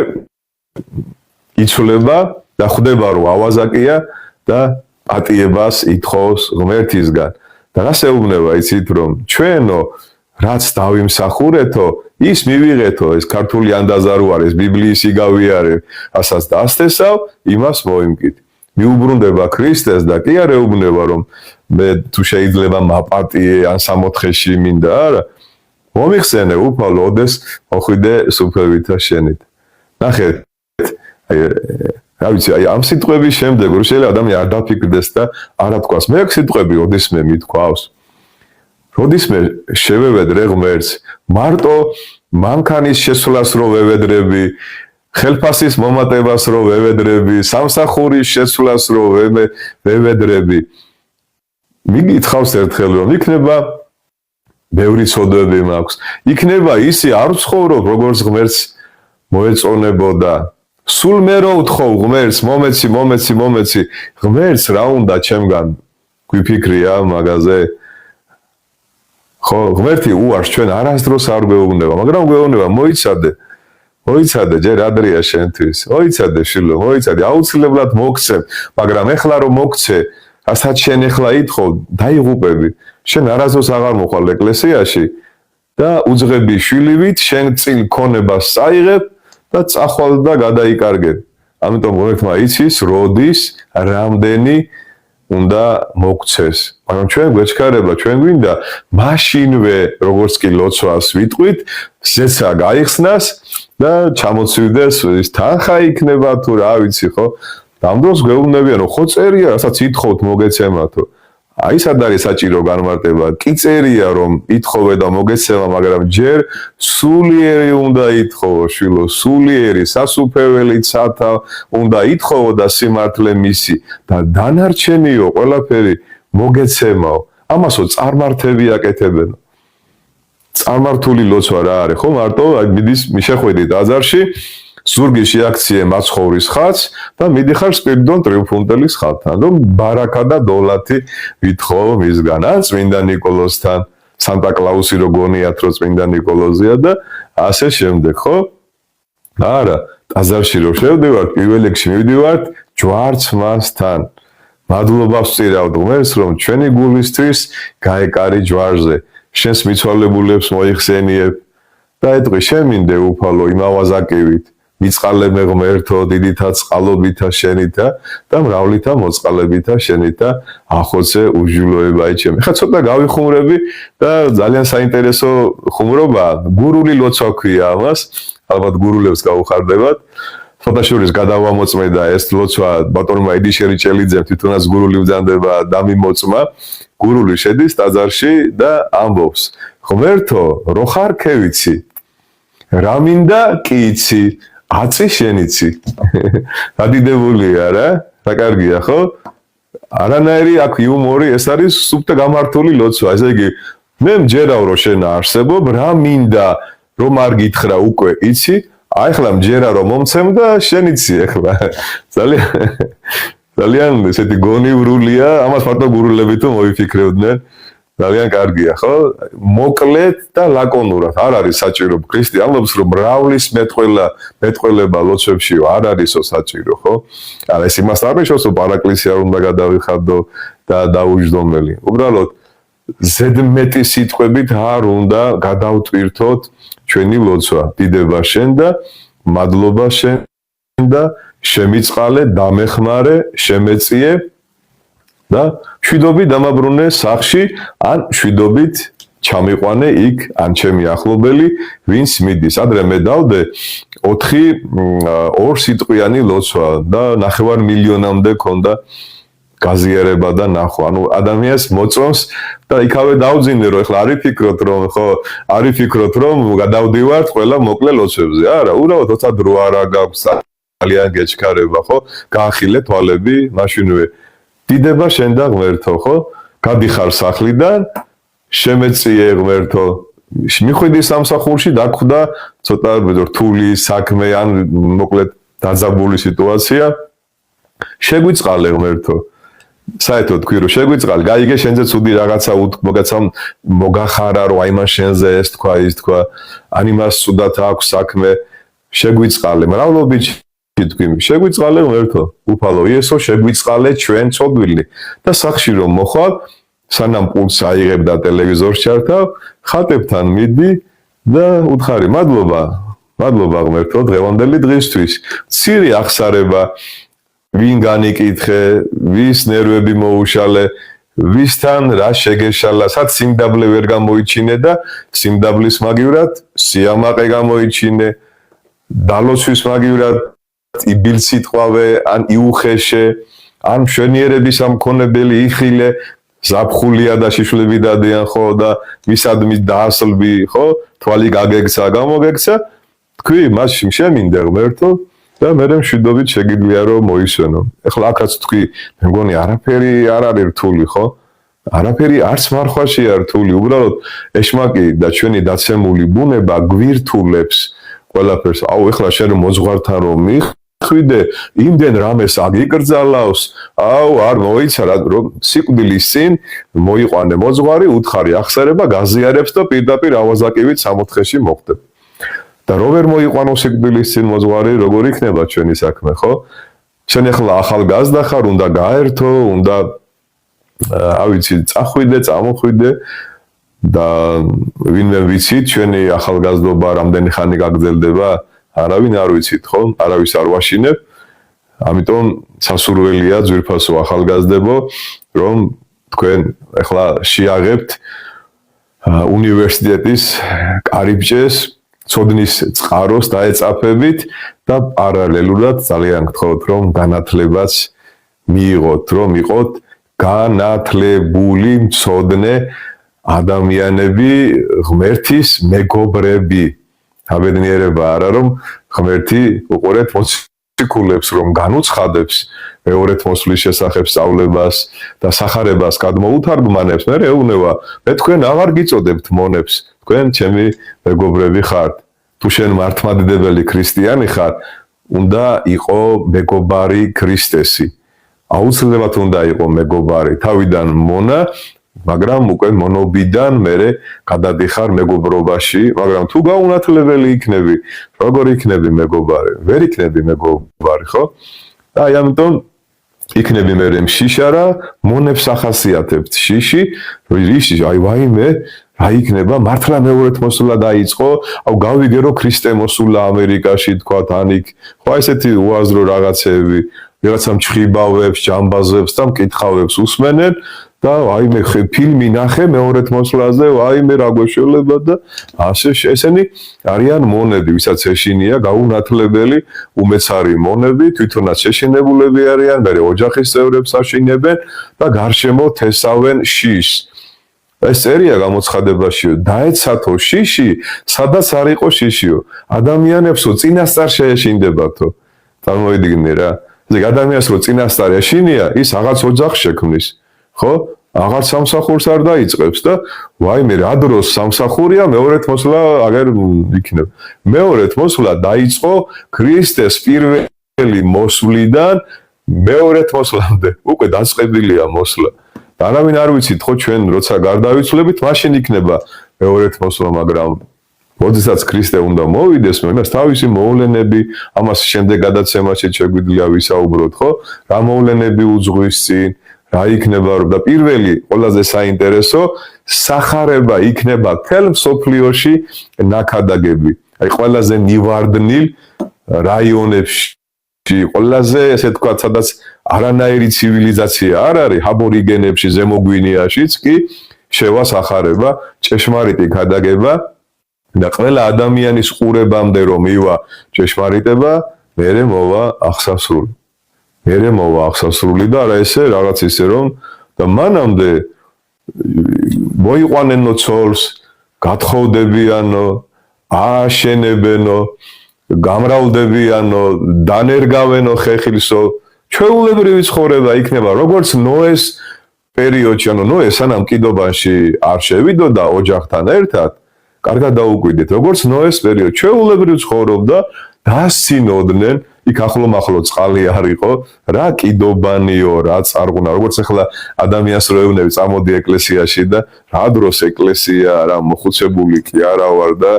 იცვლება და ხვდება რომ ავაზაკია და პატიებას ითხოვს ღმერთისგან. და რას ეუბნება, იცით რომ ჩვენო რაც დავიმსახურეთო, ის მივიღეთო, ეს ქართული ანდაზა რო არის, ბიბლიის იგავიარე, ასაც დასთესავ, იმას მოიმკით. მიუბრუნდება ქრისტეს და კი არ ეუბნება რომ მე თუ შეიძლება მაპატიე ან სამოთხეში მინდა, არა. მომიხსენე უფალო, ოდეს მოხვიდე სუფევითა შენით. ნახეთ, რა ვიცი, ამ სიტყვების შემდეგ რო შეიძლება ადამიანი არ დაფიქრდეს და არ ათქვას, მე აქ სიტყვები ოდესმე მithქვავს. როდისმე შევევედრე ღმერთს, მარტო მანქანის შესვლას რო ვევედრები, ხელფასის მომატებას რო ვევედრები, სამსახურის შესვლას რო ვევედრები. მიგითხავს ერთხელ რომ იქნება ბევრი ცოდვები მაქვს. იქნება ისი არ ვცხოვრობ როგორც ღმერთს მოეწონებოდა. სულ მე რო ვთხოვ ღმერთს, მომეცი, ღმერთს რა უნდა ჩემგან? გვიფიქრია მაგაზე? ხო, ღმერთი უარს ჩვენ არასდროს არ გვეუბნება, მაგრამ გვეუბნება მოიცადე, ჯერ ადრეა შენთვის. მოიცადე შილო, მოიცადე, აუცილებლად მოგცემ, მაგრამ ეხლა რომ მოგცე, რასაც შენ ეხლა ითხოვ, დაიღუპები. შენ არასდროს აღარ მოხვალ ეკლესიაში და უძღები შვილივით შენ წილ ქონებას წაიღებ და წახვალ და გადაიკარგებ. ამიტომ ღმერთმა იცის, როდის, რამდენი უნდა მოგცეს. მაგრამ ჩვენ გვეჩქარება, ჩვენ გვინდა მაშინვე, როგორც კი ლოცვას ვიტყვით, ზეცა გაიხსნას და ჩამოცივდეს ის თანხა იქნება თუ რა ვიცი, ხო? ამ დროს გვეუბნებიან, რომ ხო წერია, რასაც ითხოვთ მოგეცემათო. აი სად არის საჭირო განმარტება? კი წერია რომ ითხოვე და მოგეცემა, მაგრამ ჯერ სულიერი უნდა ითხოვო, შვილო, სულიერი, სასუფეველი ცათა უნდა ითხოვო და სიმართლე მისი და დანარჩენიო ყველაფერი მოგეცემაო. ამასო წარმართები აკეთებენ. წარმართული ლოცვა რა არის, ხო? მარტო აი მიდის შეხვედით აზარში, ზურგი შეაქციე მაცხოვრის ხატს და მიდიხარ სპირიდონ ტრიუმფუნტელის ხატთან, რომ ბარაკა და დოლათი ვითხოვ მისგან, ან წმინდა ნიკოლოზთან, სანტა კლაუსი რო გონიათ, რომ წმინდა ნიკოლოზია და ასე შემდეგ, ხო? არა, აზარში რო შევდივართ, პირველ რიგში მივდივართ ჯვარცმასთან. მადლობას ვწირავთ ღმერთს, რომ ჩვენი გულისთვის გაეკარი ჯვარზე, შენს მიცვალებულებს მოიხსენიებ და ეტყვი შემინდე უფალო იმავაზაკივით. მიწყალებ ღმერთო დიდითა წყალობითა შენითა და მრავლითა მოწყალებითა შენითა ახოცე უჯილოებაი ჩემი. ხა ცოტა გავიხუმრები და ძალიან საინტერესო ხუმრობა, გურული ლოცვა ქვია ამას, ალბათ გურულებს გაუხარდებათ. ფოტოშურის გადავამოწმე და ეს ლოცვა ბატონმა ედიშერი ჭელიძემ თვითონაც გურული ბრძანდება და მიმოწმა. გურული შედის ტაძარში და ამბობს: ღმერთო, რო ხარ ქევიცი, რა მინდა კი იცი, აწი შენიცი. დადიდებულია რა? რა კარგია, ხო? არანაირი აქ იუმორი, ეს არის სუფთა გამართული ლოცვა. ესე იგი, მე მჯერავ რომ შენ არსებობ, რა მინდა რომ არ გითხრა უკვე იცი, აი ხლა მჯერა რომ მომცემ და შენ იცი ახლა. ძალიან ესეთი გონივრულია, ამას მარტო გურულები თუ მოიფიქრებდნენ. ძალიან კარგია, ხო? მოკლედ და ლაკონურად. არ არის საჭირო. ქრისტე ამბობს, რომ მრავლის მეტყველება ლოცვებში არ არისო საჭირო, ხო? არა, ეს იმას არ ნიშნავს, რომ პარაკლისი არ უნდა გადავიხადო და დაუჯდომელი. უბრალოდ ზედმეტი სიტყვებით არ უნდა გადავტვირთოთ ჩვენი ლოცვა. დიდება შენ და მადლობა შენ და შემიწყალე, დამეხმარე, შემეწიე და შვიდობით დამაბრუნე სახში, ან შვიდობით ჩამიყვანე იქ, ან ჩემი ახლობელი, ვინც მიდის. ადრე მე დავდე 4 სიტყვიანი ლოცვა და 9 მილიონამდე ქონდა გაზიარება და ნახვა. ანუ ადამიანს მოწონს და იქავე დავძინე, რომ ეხლა არ იფიქროთ, რომ გადავდივართ ყველა მოკლე ლოცვებზე. არა, უბრალოდ თორსა დრო არა გაქვს, ძალიან გეჩქარება, ხო? გაახილე თვალები, მაშინვე დიდება შენ და ღმერთო, ხო? გადიხარ სახლიდან, შემეწიე ღმერთო. მიხვიდი სამსახურში, დაგვხვდა ცოტა რთული საქმე ან მოკლედ დაძაბული სიტუაცია. შეგვიწყალე ღმერთო. საერთოდ თქვი რომ შეგვიწყალე, გაიგე შენზე ცუდი რაღაცა მოგახარა, რომ აი მას შენზე ეს თქვა, ის თქვა, ან იმას ცუდად აქვს საქმე, შეგვიწყალე. მრავლობით თქვი შეგვიწყალე ღმერთო უფალო იესო შეგვიწყალე ჩვენ ცოდვილნი და სახში რომ მოხვალ სანამ პულს აიღებ და ტელევიზორს ჩართავ ხატებთან მიდი და უთხარი მადლობა ღმერთო დღევანდელი დღისთვის მცირე აღსარება ვინ განიკითხე ვის ნერვები მოუშალე ვისთან რა შეგეშალა სად სიმდაბლე ვერ გამოიჩინე და სიმდაბლის მაგივრად სიამაყე გამოიჩინე დალოცვის მაგივრად იბილ სიტყვავე ან იუხეშე ან მშვენიერების ამქონებელი იხილე ზაფხულია და შიშვლები დადიან ხო და მისადმის დაასლბი ხო თვალი გაგეგცა გამოგეგცა თქვი მასში შემინდა ღმერთო და მე მშვიდობით შეგიძლია რომ მოისვენო ეხლა აქაც თქვი მე მგონი არაფერი არ არის რთული ხო არაფერი არც მარხვაში არ რთული უბრალოდ ეშმაკი და ჩვენი დაცემული ბუნება გვირთულებს ყველაფერს აუ ეხლა შენ მოძღვართან რომ ხვიდე იმდენ რამეს აგიკრძალავს აუ არ მოიცა რომ სიკვდილის წინ მოიყვანე მოძღვარი უთხარი ახსარება გაზიარებს და პირდაპირ ავაზაკივით 64-ში მოხდებ და რო ვერ მოიყვანო სიკვდილის წინ მოძღვარი როგორ იქნება ჩვენი საქმე ხო შენ ახლა ახალგაზრდა ხარ უნდა გაერთო უნდა ავიცი წახვიდე წამოხვიდე და ვინმე ვიცით ჩვენი ახალგაზრდობა რამდენი ხანი გაგრძელდება არავინ არ ვიცით ხო არავის არ ვაშინებ ამიტომ სასურველია ძვირფასო ახალგაზრდებო რომ თქვენ ახლა შეაღებთ უნივერსიტეტის კარიბჭეს ცოდნის წყაროს დაეწაფებით და პარალელურად ძალიან გთხოვთ რომ განათლებაც მიიღოთ რომ იყოთ განათლებული მცოდნე ადამიანები ღმერთის მეგობრები საბედნიერება არა რომ ღმერთი უყურეთ მოციქულებს რომ განუცხადებს მეორეთ მოსვლის შესახებ სწავლებას და სახარებას გადმოუთარგმანებს მე ეუბნება მე თქვენ აღარ გიწოდებთ მონებს თქვენ ჩემი მეგობრები ხართ თუ შენ მართლმადიდებელი ქრისტიანი ხარ უნდა იყო მეგობარი ქრისტესი აუცილებლად უნდა იყო მეგობარი თავიდან მონა მაგრამ უკვე მონობიდან მე გადადიხარ მეგობრობაში მაგრამ თუ გაუნათლებელი იქნები როგორ იქნები მეგობარი ვერ იქნები მეგობარი ხო და აი ამიტომ იქნები მე შიშარა მონებს ახასიათებთ შიში აი ვაიმე რა იქნება მართლა მეორეთ მოსვლა დაიწყო აუ გავიგე რომ ქრისტე მოსულა ამერიკაში თქვა თანიქ ხო ესეთი უაზრო რაღაცები ვიღაცა მჩხიბავებს ჯამბაზებს და მკითხავებს უსმენენ და აიმე ფილმი ნახე მეორეთ მოსვლაზე აიმე რა გვეშველება და ასე ესენი არიან მონები ვისაც ეშინია გაუნათლებელი უმეცარი მონები თვითონაც შეშინებულები არიან მე ოჯახის წევრებს აშინებენ და გარშემო თესავენ შიშს ეს წერია გამოცხადებაშიო დაეცათო შიში სადაც არ იყო შიშიო ადამიანებსო წინასწარ შეეშინდებათო წარმოიდგინე რა ეს ადამიანს რო წინასწარ ეშინია ის რაღაც ოჯახს შექმნის ხო აღარ სამსახურს არ დაიწყებს და ვაიმე რა დროს სამსახურია მეორეთ მოსვლა აგერ იქნება მეორეთ მოსვლა დაიწყო ქრისტეს პირველი მოსვლიდან მეორეთ მოსვლამდე უკვე დაწყებილია მოსვლა არავინ არ ვიცით ხო ჩვენ როცა გარდავიცვლებით მაშინ იქნება მეორეთ მოსვლა მაგრამ როდესაც ქრისტე უნდა მოვიდეს მას თავისი მოვლენები ამას შემდეგ გადაცემაში შეგვიძლია ვისაუბროთ ხო რა მოვლენები უძღვის წინ რა იქნება და პირველი ყველაზე საინტერესო სახარება იქნება მთელ მსოფლიოში ნაქადაგები აი ყველაზე ნივარდნილ რაიონებში ყველაზე ესე თქვა სადაც არანაირი ცივილიზაცია არ არის აბორიგენებში ზემოგვინეაშიც კი შევა სახარება ჭეშმარიტი ქადაგება და ყველა ადამიანის ყურებამდე რომ მივა ჭეშმარიტება მერე მოვა აღსასრული მერე მოვა აღსასრული და რა ესე რაღაც ისე რომ და მანამდე მოიყვანენო ცოლს გათხოვდებიანო ააშენებენო გამრავლდებიანო დანერგავენო ხეხილსო ჩვეულებრივი ცხოვრება იქნება როგორც ნოეს პერიოდში ანუ ნოე სანამ კიდობაში არ შევიდოდა ოჯახთან ერთად კარგად დაუკვირდით როგორც ნოეს პერიოდში ჩვეულებრივ ცხოვრობდა დასცინოდნენ იქ ახლომახლო წყალი არ იყო რა კიდობანიო რა წარღვნა როგორც ახლა ადამიანს რო ეუბნები წამოდი ეკლესიაში და რა დროს ეკლესია რა მოხუცებული კი არა ვარ და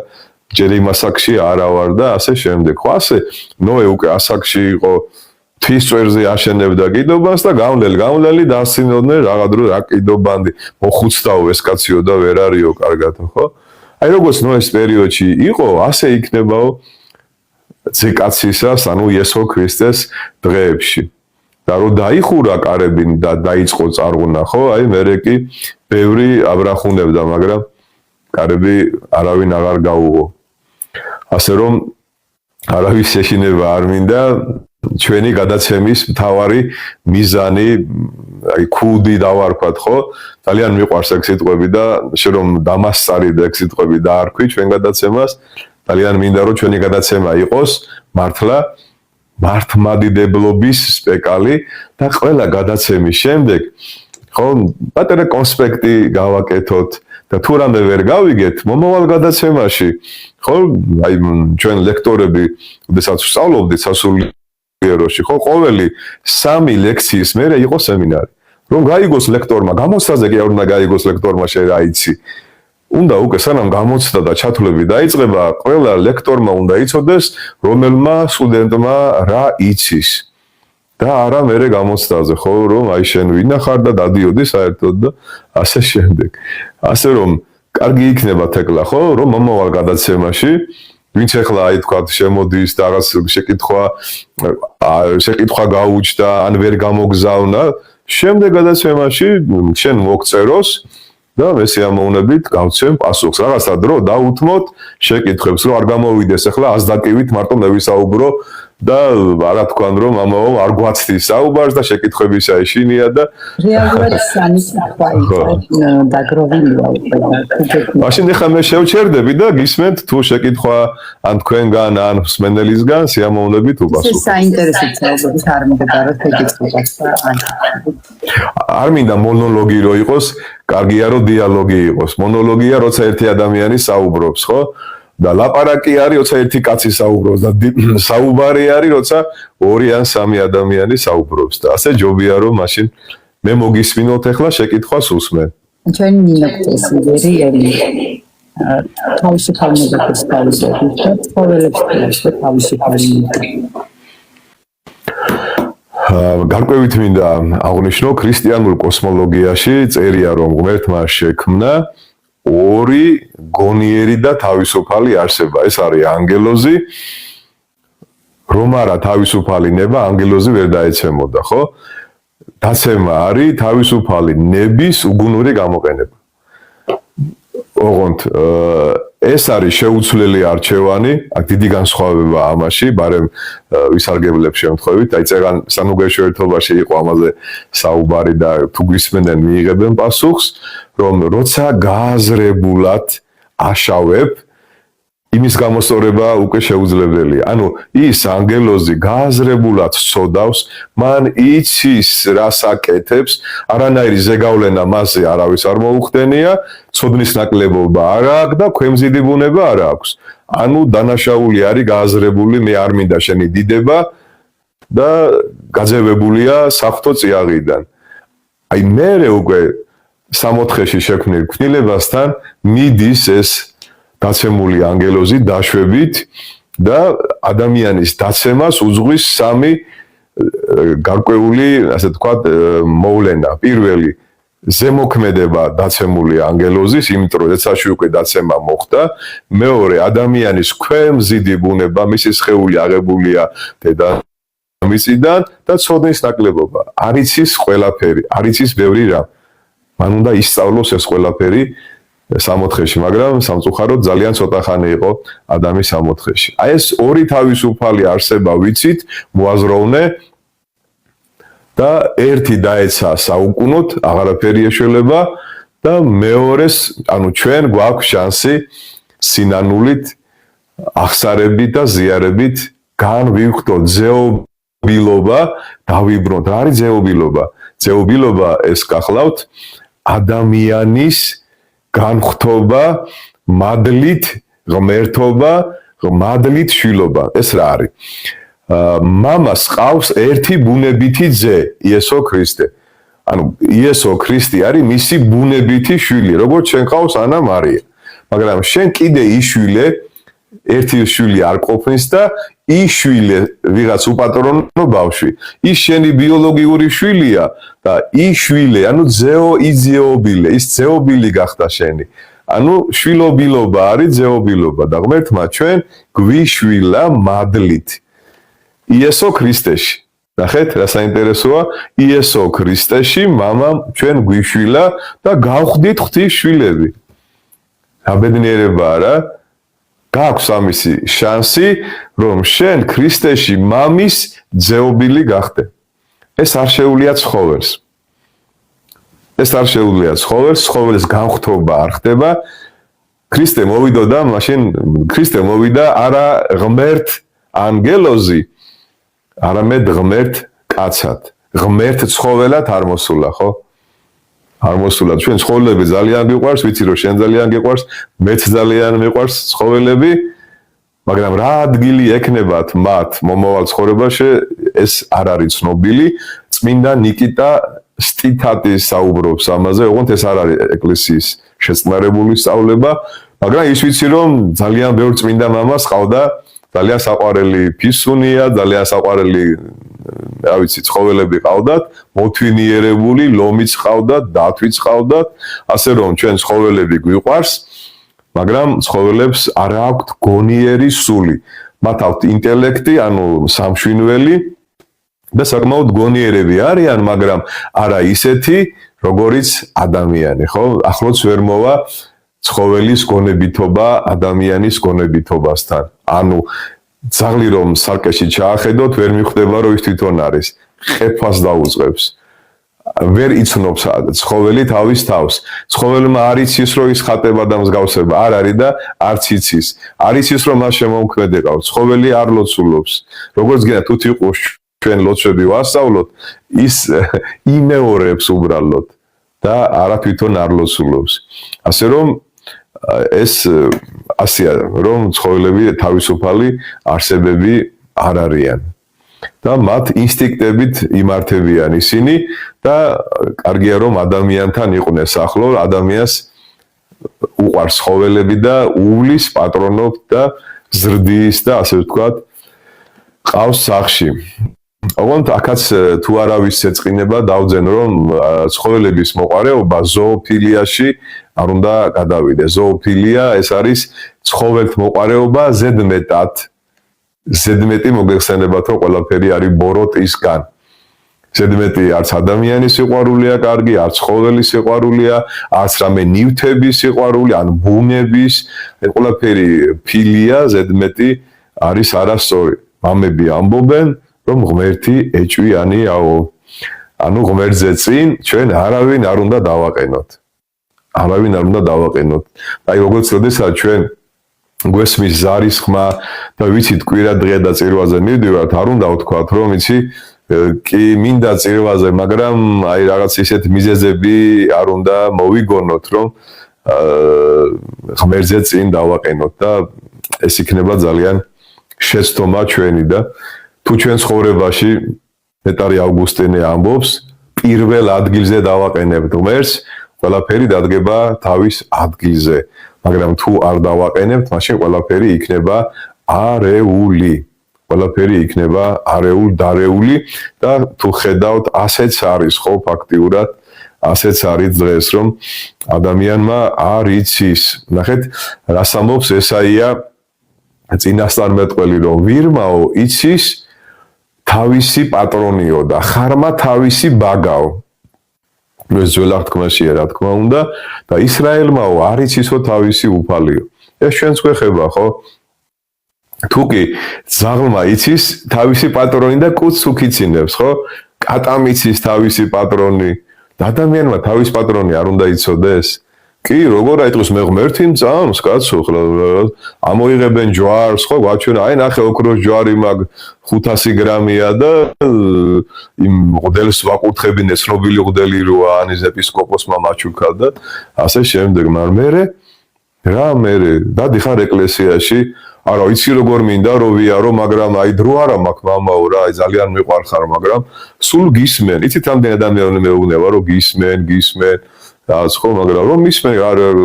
ჯერ იმ ასაკში არა ვარ და ასე შემდეგ. ხო ასე ნოე უკვე ასაკში იყო თვის წვერზე აშენებდა კიდობას და გავლელი დასცინოდნენ რაღა დრო რა კიდობანდი მოხუცდაო ეს კაციო და ვერ არისო კარგად ხო? აი როგორც ნოეს პერიოდში იყო, ასე იქნებაო ძეკაცისას, ანუ იესო ქრისტეს დღეებში. და რო დაიხურა კარები და დაიწყო წარღვნა, ხო? აი მერე კი ბევრი აბრახუნებდა, მაგრამ კარები არავინ აღარ გაუღო. ასე რომ არავის შეშინება არ მინდა ჩვენი გადაცემის მთავარი მიზანი, აი ქუდი დავარქვათ, ხო? ძალიან მიყვარს ეგ სიტყვები და შე რომ დამასწარიდე ეგ სიტყვები და არქვი ჩვენ გადაცემას, ძალიან მინდა რომ ჩვენი გადაცემა იყოს მართლა მართლმადიდებლობის სპეკალი და ყველა გადაცემის შემდეგ ხო პატარა კონსპექტი გავაკეთოთ და თუ რამე ვერ გავიგეთ მომავალ გადაცემაში ხო აი ჩვენ ლექტორები ოდესაც ვსწავლობდით სასულიეროში ხო ყოველი 3 ლექციის მერე იყო სემინარი რომ გაიგოს ლექტორმა გამოცდაზე კი არ უნდა გაიგოს ლექტორმა შე რა იცი უნდა უკვე სანამ გამოცდა და ჩათვლები დაიწყება ყველა ლექტორმა უნდა იცოდეს რომელმა სტუდენტმა რა იცის და არა მერე გამოცდაზე ხო რომ აი შენ ვინახარ და დადიოდი საერთოდ და ასე შემდეგ ასე რომ კარგი იქნება თეკლა ხო რომ მომავალ გადაცემაში ვინც ახლა აი თქვა შემოდის და რაღაც შეკითხვა გაუჩნდა ან ვერ გამოგზავნა შემდეგ გადაცემაში შენ მოგწეროს და მე სიამოვნებით გავცემ პასუხს რაღაცა დრო დაუთმოთ შეკითხვებს რომ არ გამოვიდეს ახლა აზდაკივით მარტო მე ვისაუბრო და არა თქვან რომ ამაო არ გვაცდის საუბარს და შეკითხვების აიშინია და რეალურად სამი კითხვა იყო დაგროვილია უკვე მაშინ ახლა მე შევჩერდები და გისმენთ თუ შეკითხვა ან თქვენგან ან მსმენელისგან სიამოვნებით უპასუხოთ ეს საინტერესო საუბრით არ მიდაბაროთ შეკითხვას არ მინდა მონოლოგი რო იყოს კარგია რომ დიალოგი იყოს მონოლოგია როცა ერთი ადამიანი საუბრობს ხო და ლაპარაკი არის როცა ერთი კაცი საუბრობს და საუბარი არის როცა 2 ან 3 ადამიანი საუბრობს და ასე ჯობია რომ მაშინ მე მოგისმინოთ ახლა შეკითხვას უსმენ ჩვენი ნინოქცესიერი თავისუფალი ნეგატივი და ყოველებს თავისუფალი გარკვევით მინდა აღვნიშნო ქრისტიანულ კოსმოლოგიაში წერია რომ ღმერთმა შექმნა 2 გონიერი და თავისუფალი არსება ეს არის ანგელოზი რომ არა თავისუფალი ნება ანგელოზი ვერ დაეცემოდა ხო დაცემა არის თავისუფალი ნების უგუნური გამოყენება ოღონდ ეს არის შეუცვლელი არჩევანი აქ დიდი განსხვავება ამაში ბარემ ვისარგებლებ შემთხვევით აი წეგან სანუგეშო ერთობაში იყო ამაზე საუბარი და თუ გვისმენენ მიიღებენ პასუხს რომ როცა გააზრებულად აშავებ იმის გამოსწორება უკვე შეუძლებელია ანუ ის ანგელოზი გააზრებულად ცოდავს მან იცის რას აკეთებს არანაირი ზეგავლენა მასზე არავის არ მოუხდენია ცოდნის ნაკლებობა არ აქვს და ქვემზიდი ბუნება არ აქვს ანუ დანაშაული არის გააზრებული მე არ მინდა შენი დიდება და გაძევებულია საფრთხო წიაღიდან აი მე უკვე 64-ში შექმნილ ქმნილებასთან მიდის ეს დაცემული ანგელოზი დაშვებით და ადამიანის დაცემას უძღვის 3 გარკვეული ასე ვთქვათ მოვლენა პირველი ზემოქმედება დაცემული ანგელოზის იმიტომ რომ ეცაში უკვე დაცემა მოხდა მეორე ადამიანის ქვემზიდი ბუნება მისი სხეული აღებულია დედამიწიდან და ცოდნის ნაკლებობა არ იცის ყველაფერი არ იცის ბევრი რამ მან უნდა ისწავლოს ეს ყველაფერი 64-ში, მაგრამ სამწუხაროდ ძალიან ცოტა ხანი იყო ადამიანის 64-ში. აი ეს 2 თავისუფალი არსება ვიცით, მოაზროვნე და ერთი დაეცა საუკუნოდ, აღარაფერი ეშველება და მეორეს, ანუ ჩვენ გვაქვს შანსი სინანულით, ახსარებით და ზიარებით განვივხვდოთ ზეობილობა, დავიბრუნოთ. რა არის ზეობილობა? ზეობილობა ეს გახლავთ ადამიანის განხთობა, მადლით, ღმერთობა, მადლით შვილობა. ეს რა არის? მამას ყავს ერთი ბუნებითი ძე, იესო ქრისტე. ანუ იესო ქრისტე არის მისი ბუნებითი შვილი, როგორც შენ ყავს ანა მარია. მაგრამ შენ კიდე იშვილე ერთი შვილი არ ყოფნის და ის შვილი ვიღაც უპატრონო ბავშვი ის შენი ბიოლოგიური შვილია და ის შვილი ანუ ზეოიზიობილე ის ზეობილი გახდა შენი ანუ შვილობილობა არის ზეობილობა და ღმერთმა ჩვენ გვიშვილა მადლით იესო ქრისტეში ნახეთ რა საინტერესოა იესო ქრისტეში მამამ ჩვენ გვიშვილა და გავხდით ღვთის შვილები რა ბედნიერებაა რა გაქვს ამისი შანსი რომ შენ ქრისტეში მამის ძეობილი გახდე ეს არ შეუძლია ცხოველს ეს არ შეუძლია ცხოველს განხთობა არ ხდება ქრისტე მოვიდოდა მაშინ ქრისტე მოვიდა არა ღმერთ ანგელოზი არამედ ღმერთ კაცად ღმერთ ცხოველად არ მოსულა ხო არ მოსულა ჩვენ ცხოველები ძალიან მიყვარს ვიცი რომ შენ ძალიან გიყვარს მეც ძალიან მიყვარს ცხოველები მაგრამ რა ადგილი ექნებათ მათ მომავალ ცხოვრებაში ეს არ არის ცნობილი წმინდა ნიკიტა სტითატი საუბრობს ამაზე ოღონდ ეს არ არის ეკლესიის შეწყნარებული სწავლება მაგრამ ის ვიცი რომ ძალიან ბევრ წმინდა მამას ყავდა ძალიან საყვარელი ფისუნია ძალიან საყვარელი რა ვიცი ცხოველები ყავდათ მოთვინიერებული ლომიც ყავდათ დათვიც ყავდათ ასე რომ ჩვენ ცხოველები გვიყვარს მაგრამ ცხოველებს არ აქვთ გონიერი სული მათ აქვთ ინტელექტი ანუ სამშვინველი და საკმაოდ გონიერები არიან მაგრამ არა ისეთი როგორიც ადამიანი ხო ახლოც ვერ მოვა ცხოველის გონებითობა ადამიანის გონებითობასთან ანუ ძაღლი რომ სარკეში ჩაახედოთ ვერ მიხვდება რომ ის თვითონ არის ხეფას დაუწყებს ვერ იცნობს ცხოველი თავის თავს ცხოველმა არ იცის რომ ის ხატება და მსგავსება არ არის და არც იცის არ იცის რომ მას შემოქმედება ცხოველი არ ლოცულობს როგორც გინდა თუ თიყოს ჩვენ ლოცვები ვასწავლოთ ის იმეორებს უბრალოდ და არა თვითონ არ ლოცულობს ასე რომ ეს ასია რომ ცხოველები თავისუფალი არსებები არ არიან და მათ ინსტინქტებით იმართებიან ისინი და კარგია რომ ადამიანთან იყვნენ ახლო ადამიანს უყვარს ცხოველები და უვლის პატრონობს და ზრდის და ასე ვთქვათ ყავს სახლში ოღონდ აქაც თუ არავის ეწყინება დავძენ რომ ცხოველების მოყარეობა ზოოფილიაში არ უნდა გადავიდე ზოოფილია ეს არის ცხოველთ მოყარეობა ზედმეტი მოგეხსენებათ რომ ყველაფერი არის ბოროტისგან ზედმეტი არც ადამიანის სიყვარულია კარგი არც ცხოველის სიყვარულია არც რამე ნივთების სიყვარული ან ბუნების ყველაფერი ფილია ზედმეტი არის არასწორი მამები ამბობენ რომ ღმერთი ეჭვიანიაო ანუ ღმერთზე წინ ჩვენ არავინ არ უნდა დავაყენოთ აი როგორც წოდესაც ჩვენ გვესმის ზარის ხმა და ვიცით კვირა დღე და წირვაზე მივდივართ არ უნდა ვთქვათ რომ იცი კი მინდა წირვაზე მაგრამ აი რაღაც ისეთ მიზეზები არ უნდა მოვიგონოთ რომ ღმერთზე წინ დავაყენოთ და ეს იქნება ძალიან შეცდომა ჩვენი და თუ ჩვენ ცხოვრებაში ნეტარი ავგუსტინე ამბობს პირველ ადგილზე დავაყენებთ ღმერთს ყველაფერი დადგება თავის ადგილზე მაგრამ თუ არ დავაყენებთ მაშინ ყველაფერი იქნება არეულ დარეული და თუ ხედავთ ასეც არის ხო ფაქტიურად ასეც არის დღეს რომ ადამიანმა არ იცის ნახეთ რას ამბობს ესაია წინასწარმეტყველი რომ ვირმაო იცის თავისი პატრონიო და ხარმა თავისი ბაგაო ეს ძველ აღთქმაშია რა თქმა უნდა და ისრაელმაო არ იცისო თავისი უფალიო ეს ჩვენს გვეხება ხო თუკი ძაღლმა იცის თავისი პატრონი და კუცს უკიცინებს ხო კატამ იცის თავისი პატრონი და ადამიანმა თავის პატრონი არ უნდა იცოდეს კი როგორ აიტყვის მე ღმერთი მწამს კაცო ხო ამოიღებენ ჯვარს ხო გვაჩვენა აი ნახე ოქროს ჯვარი მაგ 500 გრამია და იმ მოდელს ვაკურთხებინე ცნობილი მოდელი როა ანის ეპისკოპოსმა მაჩუქა და ასე შემდეგ მაგრამ მე დადიხარ ეკლესიაში არა იცი როგორ მინდა რომ ვიარო მაგრამ აი დრო არა მაქვს მამაო რა აი ძალიან მიყვარხარ მაგრამ სულ გისმენ იცით ამდენ ადამიანები მეუბნება რომ გისმენ რაც ხო, მაგრამ რომ მისმენ,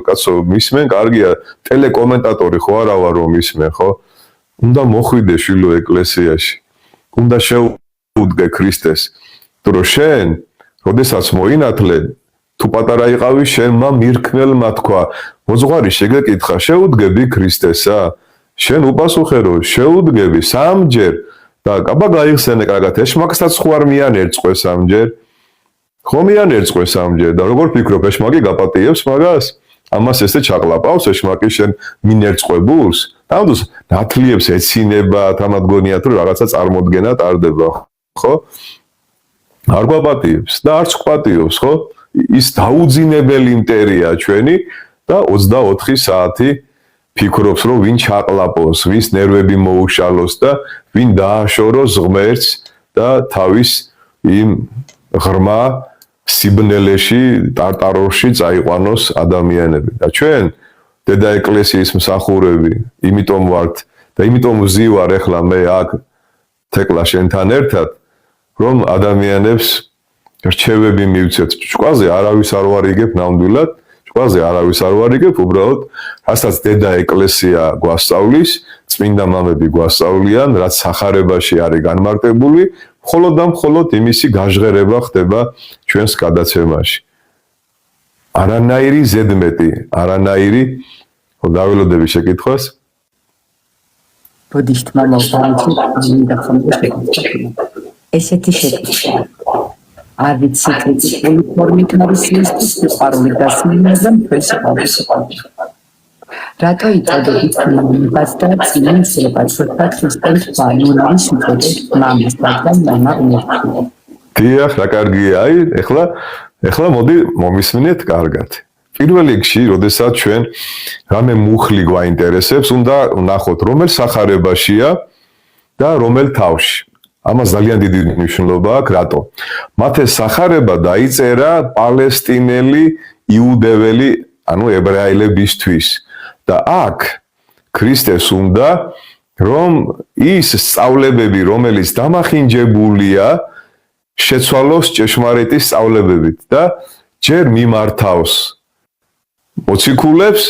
კაცო, მისმენ, კარგია, ტელეკომენტატორი ხო არა ვარ რომ მისმენ, ხო? უნდა მოხვიდე შვილო ეკლესიაში. უნდა შეუდგე ქრისტეს. თუ შენ, როდესაც მოინათლე, თუ პატარა იყავი, შენმა მირქმელმა თქვა, მოძღვარი შეგეკითხა, შეუდგები ქრისტესა? შენ უპასუხე რომ შეუდგები 3-ჯერ და აბა გაიხსენე კარგად, ეშმაკსაც ხო არ მიანერწყვე 3-ჯერ? ხო მიანერწყვე 3-ჯერ და როგორ ფიქრობ, ეშმაკი გაპატიებს მაგას? ამას ესე ჩაყლაპავს ეშმაკი შენ მინერწყვებულს? თამდუს ნათლიებს ეცინება, თამად გონიათ რომ რაღაცა წარმოდგენა ტარდება, ხო? არ გვაპატიებს და არც გვპატიობს, ხო? ის დაუძინებელი მტერია ჩვენი და 24 საათი ფიქრობს რომ ვინ ჩაყლაპოს, ვის ნერვები მოუშალოს და ვინ დააშოროს ღმერთს და თავის იმ ღრმა სიბნელეში, ტარტაროში წაიყვანოს ადამიანები. და ჩვენ დედა ეკლესიის მსახურები, იმიტომ ვართ და იმიტომ ვზივარ ახლა მე აქ თეკლა შენთან ერთად, რომ ადამიანებს რჩევები მივცეთ. ჭკვაზე არავის არ ვარიგებ ნამდვილად, ჭკვაზე არავის არ ვარიგებ, უბრალოდ რასაც დედა ეკლესია გვასწავლის, წმინდა მამები გვასწავლიან, რაც სახარებაში არის განმარტებული, მხოლოდ და მხოლოდ იმისი გაჟღერება ხდება ჩვენს გადაცემაში. არანაირი ზედმეტი, არანაირი დაველოდები შეკითხვას. ბუდისტმა მოვთანხმდა და ხომ ესეთი შეკითხვა. არ ვიცი კრიტიკული ფორმით არის ის სიყვარული დასმენა და პრესიპავის. რატო იწოდებით მამას და წინასწარ ცოტა ქრისტეს ბანურის უწოდებს მამას და მამა მერტყია. დიახ, რა კარგია, აი, ეხლა მოდი მომისმინეთ კარგად. პირველ რიგში, როდესაც ჩვენ რამე მუხლი გვაინტერესებს, უნდა ვნახოთ, რომელ სახარებაშია და რომელ თავში. ამას ძალიან დიდი მნიშვნელობა აქვს, რატო? მათეს სახარება დაიწერა პალესტინელი იუდეველი, ანუ ებრაელებისთვის. და აქ ქრისტეს უნდა, რომ ის სწავლებები, რომელიც დამახინჯებულია, შეცვალოს ჭეშმარიტი სწავლებებით და ჯერ მიმართავს მოციქულებს,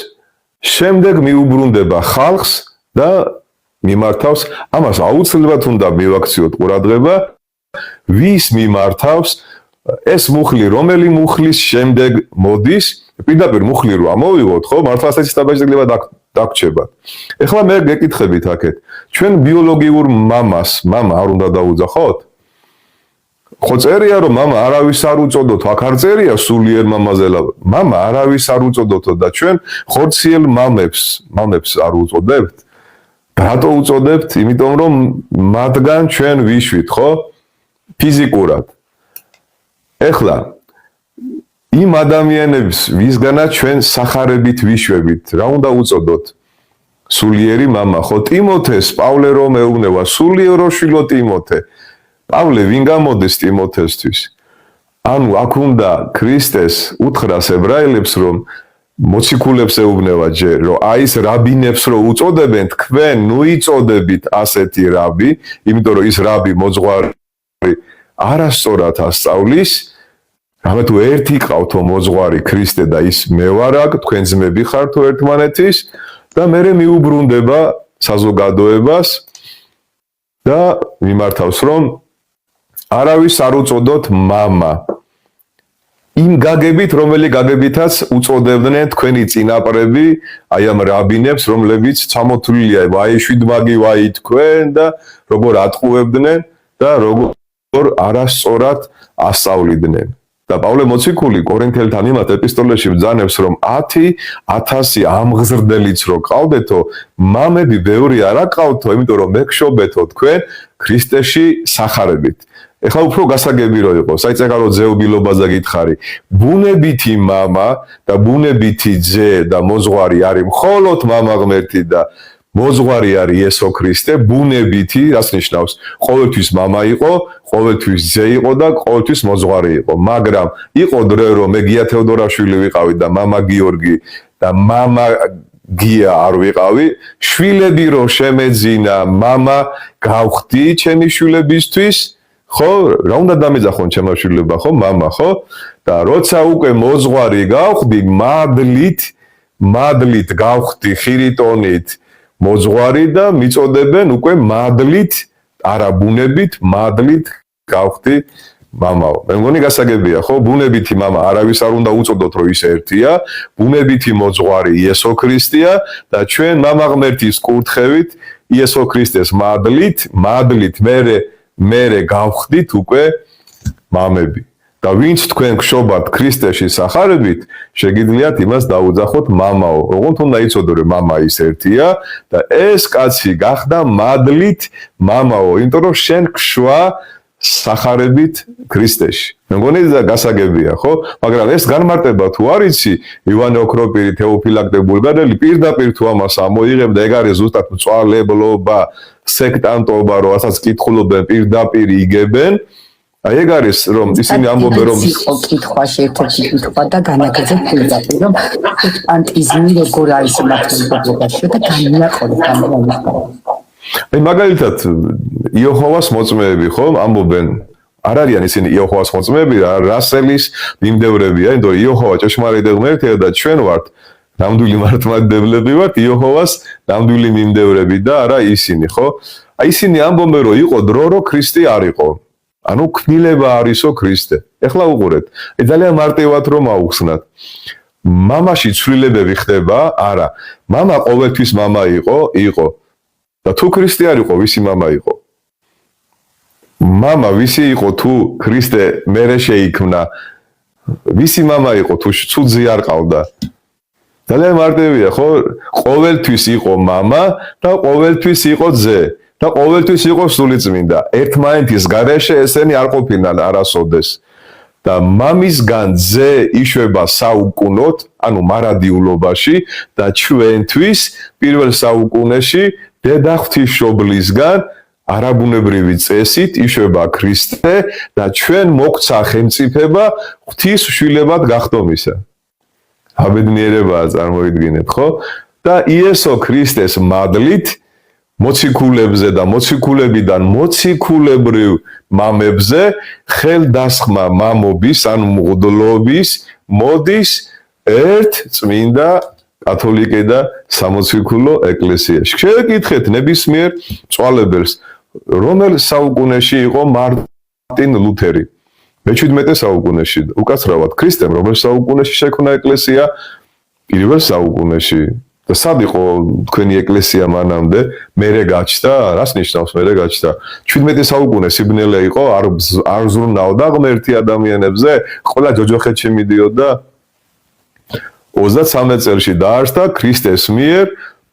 შემდეგ მიუბრუნდება ხალხს და მიმართავს, ამას აუცილებლად უნდა მივაქციოთ ყურადღება, ვის მიმართავს ეს მუხლი, რომელი მუხლის შემდეგ მოდის, პირდაპირ მუხლი რო ამოვიღოთ, ხო, მართლა ასეთი დაბაჟდება დაგჭებათ. ეხლა მე გეკითხებით აქეთ, ჩვენ ბიოლოგიურ მამას, მამა არ უნდა დაუძახოთ? ხო წერია რომ მამა არავის არ უწოდოთ, აქ არ წერია სულიერ მამაზე, მამა არავის არ უწოდოთო და ჩვენ ხორციელ მამებს არ უწოდებთ. რატო უწოდებთ? იმიტომ რომ მათგან ჩვენ ვიშვით, ხო? ფიზიკურად. ეხლა იმ ადამიანებს, ვისგანაც ჩვენ სახარებით ვიშვებით, რა უნდა უწოდოთ? სულიერი მამა, ხო? ტიმოთეს პავლე რომ ეუბნება, სულიერო შვილო ტიმოთე. პავლე ვინ გამოდის ტიმოთესთვის? ანუ აქ უნდა ქრისტეს უთხრას ებრაელებს, რომ მოციქულებს ეუბნება ჯერ, რომ აი ეს რაბინებს რო უწოდებენ, თქვენ ნუ იწოდებით ასეთი რაბი, იმიტომ რომ ის რაბი მოძღვარი არასწორად ასწავლის. რამე თუ ერთი ყავთო მოძღვარი ქრისტე და ის მე ვარ აქ, თქვენ ძმები ხართო ერთმანეთის და მერე მიუბრუნდება საზოგადოებას და მიმართავს რომ არავის არ უწოდოთ მამა. იმ გაგებით, რომელი გაგებითაც უწოდებდნენ თქვენი წინაპრები, აი ამ რაბინებს, რომლებიც ჩამოთვლილია, ვაი შვიდმაგი ვაი თქვენ და როგორ ატყუებდნენ და როგორ არასწორად ასწავლიდნენ. და პავლე მოციქული კორინთელთან იმათ ეპისტოლეში ბრძანებს, რომ 10,000 ამღზრდელიც რო ყავდეთო, მამები ბევრი არ აყავთო, იმიტომ რომ მეგშობეთო თქვენ ქრისტეში სახარებით. ეხლა უფრო გასაგები რო იყოს, აი წეგარო ძეობილობაზე გითხარი, ბუნებითი მამა და ბუნებითი ძე და მოძღვარი არის მხოლოდ მამა ღმერთი და მოძღვარი არის იესო ქრისტე, ბუნებითი, რას ნიშნავს? ყოველთვის მამა იყო, ყოველთვის ძე იყო და ყოველთვის მოძღვარი იყო. მაგრამ იყო დრო რომ მე გია თეოდორაშვილი ვიყავი და მამა გიორგი და მამა გია არ ვიყავი, შვილები რო შემეძინა, მამა გავხდი ჩემი შვილებისთვის, ხო, რა უნდა დამეძახონ ჩემო შვილებო, ხო, мама, ხო? და როცა უკვე მოძღვარი გავხდი, მადლით გავხდი ხირიტონით მოძღვარი და მიწოდებენ უკვე მადლით, არა ბუნებით, მადლით გავხდი მამაო. მე მგონი გასაგებია, ხო? ბუნებითი мама არავის არ უნდა უწოდოთ, რომ ის ერთია, ბუნებითი მოძღვარი იესო ქრისტეა და ჩვენ мама ღმერთის კურთხევით იესო ქრისტეს მადლით მერე გავხდით უკვე მამები. და ვინც თქვენ გშობათ ქრისტეში სახარებით, შეგიძლიათ იმას დაუძახოთ მამაო. ოღონდ უნდა იცოდო, რომ мама ის ერთია და ეს კაცი გახდა მადლით მამაო, იმიტომ რომ შენ გშვა სახარებით ქრისტეში. მე მგონი გასაგებია, ხო? მაგრამ ეს განმარტება თუ არ იცი, ივანე ოქროპირი, თეოფილაქტე ბულგარელი პირდაპირ თუ ამას ამოიღებ და ეგ არის ზუსტად მწვალებლობა, სექტანტობა, რომ ასაც კითხულობენ პირდაპირ იგებენ. აი ეგ არის რომ ისინი ამბობენ რომ იყო კითხვაში ერთ-ერთი კითხვა და განაგრძებ პირდაპირ რომ სექტანტიზმი როგორ არის მართლობაში და განიაყენოთ ამ. აი მაგალითად იოჰოვას მოწმეები ხომ ამბობენ არ არიან ისინი იოჰოვას მოწმეები, რასელის მიმდევრებია, იმიტომ რომ იოჰოვა ჭეშმარიტი ღმერთია და ჩვენ ვართ ნამდვილი მართლმადიდებლები ვართ იოჰოვას ნამდვილი მიმდევრები და არა ისინი, ხო? აი ისინი ამბობენ რომ იყო დრო რომ ქრისტე არ იყო. ანუ ქმნილება არისო ქრისტე. ეხლა უყურეთ. აი ძალიან მარტივად რომ აუხსნათ. მამაში ცვლილებები ხდება? არა. მამა ყოველთვის მამა იყო. და თუ ქრისტე არ იყო, ვისი მამა იყო? მამა ვისი იყო თუ ქრისტე მერე შეიქმნა? ვისი მამა იყო თუ ცუძი არ ყავდა? ძალიან მარტივია, ხო? ყოველთვის იყო მამა და ყოველთვის იყო ძე. და ყოველთვის იყო სულიწმინდა. ერთმანეთის გარეშე ესენი არ ყოფილან არასოდეს. და მამისგან ძე იშვება საუკუნოდ, ანუ მარადიულობაში და ჩვენთვის პირველ საუკუნეში დედა ღვთისმშობლისგან არაბუნებრივი წესით იშვება ქრისტე და ჩვენ მოგცა ხელმწიფება ღვთისშვილებად გახდომისა. აბედნიერებაა წარმოიდგინეთ, ხო? და იესო ქრისტეს მადლით მოციქულებზე და მოციქულებიდან მოციქულებრივ მამებზე ხელდასხმა მამობის ანუ მღვდლობის მოდის ერთ წმინდა კათოლიკე და სამოციქულო ეკლესიაში. შევეკითხეთ ნებისმიერ მწვალებელს, რომელ საუკუნეში იყო მარტინ ლუთერი? მე-17 საუკუნეში. უკაცრავად ქრისტემ რომელ საუკუნეში შექმნა ეკლესია? პირველ საუკუნეში. და სად იყო თქვენი ეკლესია მანამდე? მერე გაჩნდა, რას ნიშნავს მერე გაჩნდა? 17 საუკუნე სიბნელე იყო, არ ზრუნავდა ღმერთი ადამიანებზე, ყველა ჯოჯოხეთში მიდიოდა. 33 წელში დაარსდა ქრისტეს მიერ,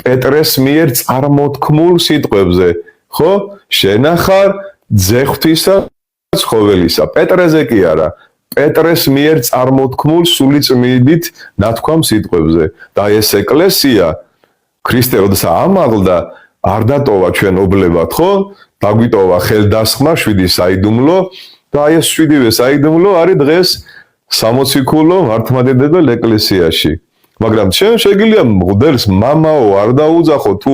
პეტრეს მიერ წარმოთქმულ სიტყვებზე, ხო? შენახარ ძე ღვთისა ცხოველისა. პეტრეზე კი არა. პეტრეს მიერ წარმოთქმულ სულიწმიდით ნათქვამ სიტყვებზე და ეს ეკლესია ქრისტე როდესაც ამაღლდა არ დატოვა ჩვენ ობლებად, ხო? დაგვიტოვა ხელდასხმა 7 საიდუმლო და აი ეს 7-ვე საიდუმლო არის დღეს სამოციქულო მართლმადიდებელ ეკლესიაში. მაგრამ ჩვენ შეგვიძლია მღვდელს მამაო არ დაუძახო თუ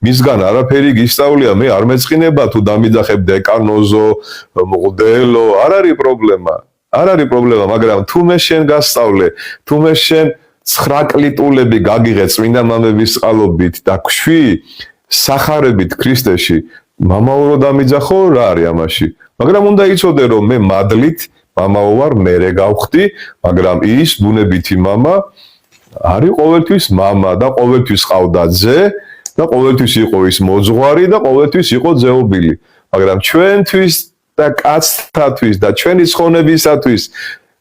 მისგან არაფერი გისწავლია, მე არ მეწყინება თუ დამიძახებ დეკანოზო, მღვდელო, არ არის პრობლემა. არ არის პრობლემა, მაგრამ თუ მე შენ გასწავლე, თუ მე შენ 9 კლიტულები გაგიღე წმინდა მამების წყალობით და ხვი სახარებით ქრისტეში, მამაო რო დამიძახო, რა არის ამაში? მაგრამ უნდა იცოდე რომ მე მადლით მამაო ვარ, მერე გავხდი, მაგრამ ის ბუნებითი მამა არის ყოველთვის მამა და ყოველთვის ყავდა ძე და ყოველთვის იყო ის მოძღვარი და ყოველთვის იყო ძეობილი. მაგრამ ჩვენთვის და კაცთათვის და ჩვენი ცხონებისათვის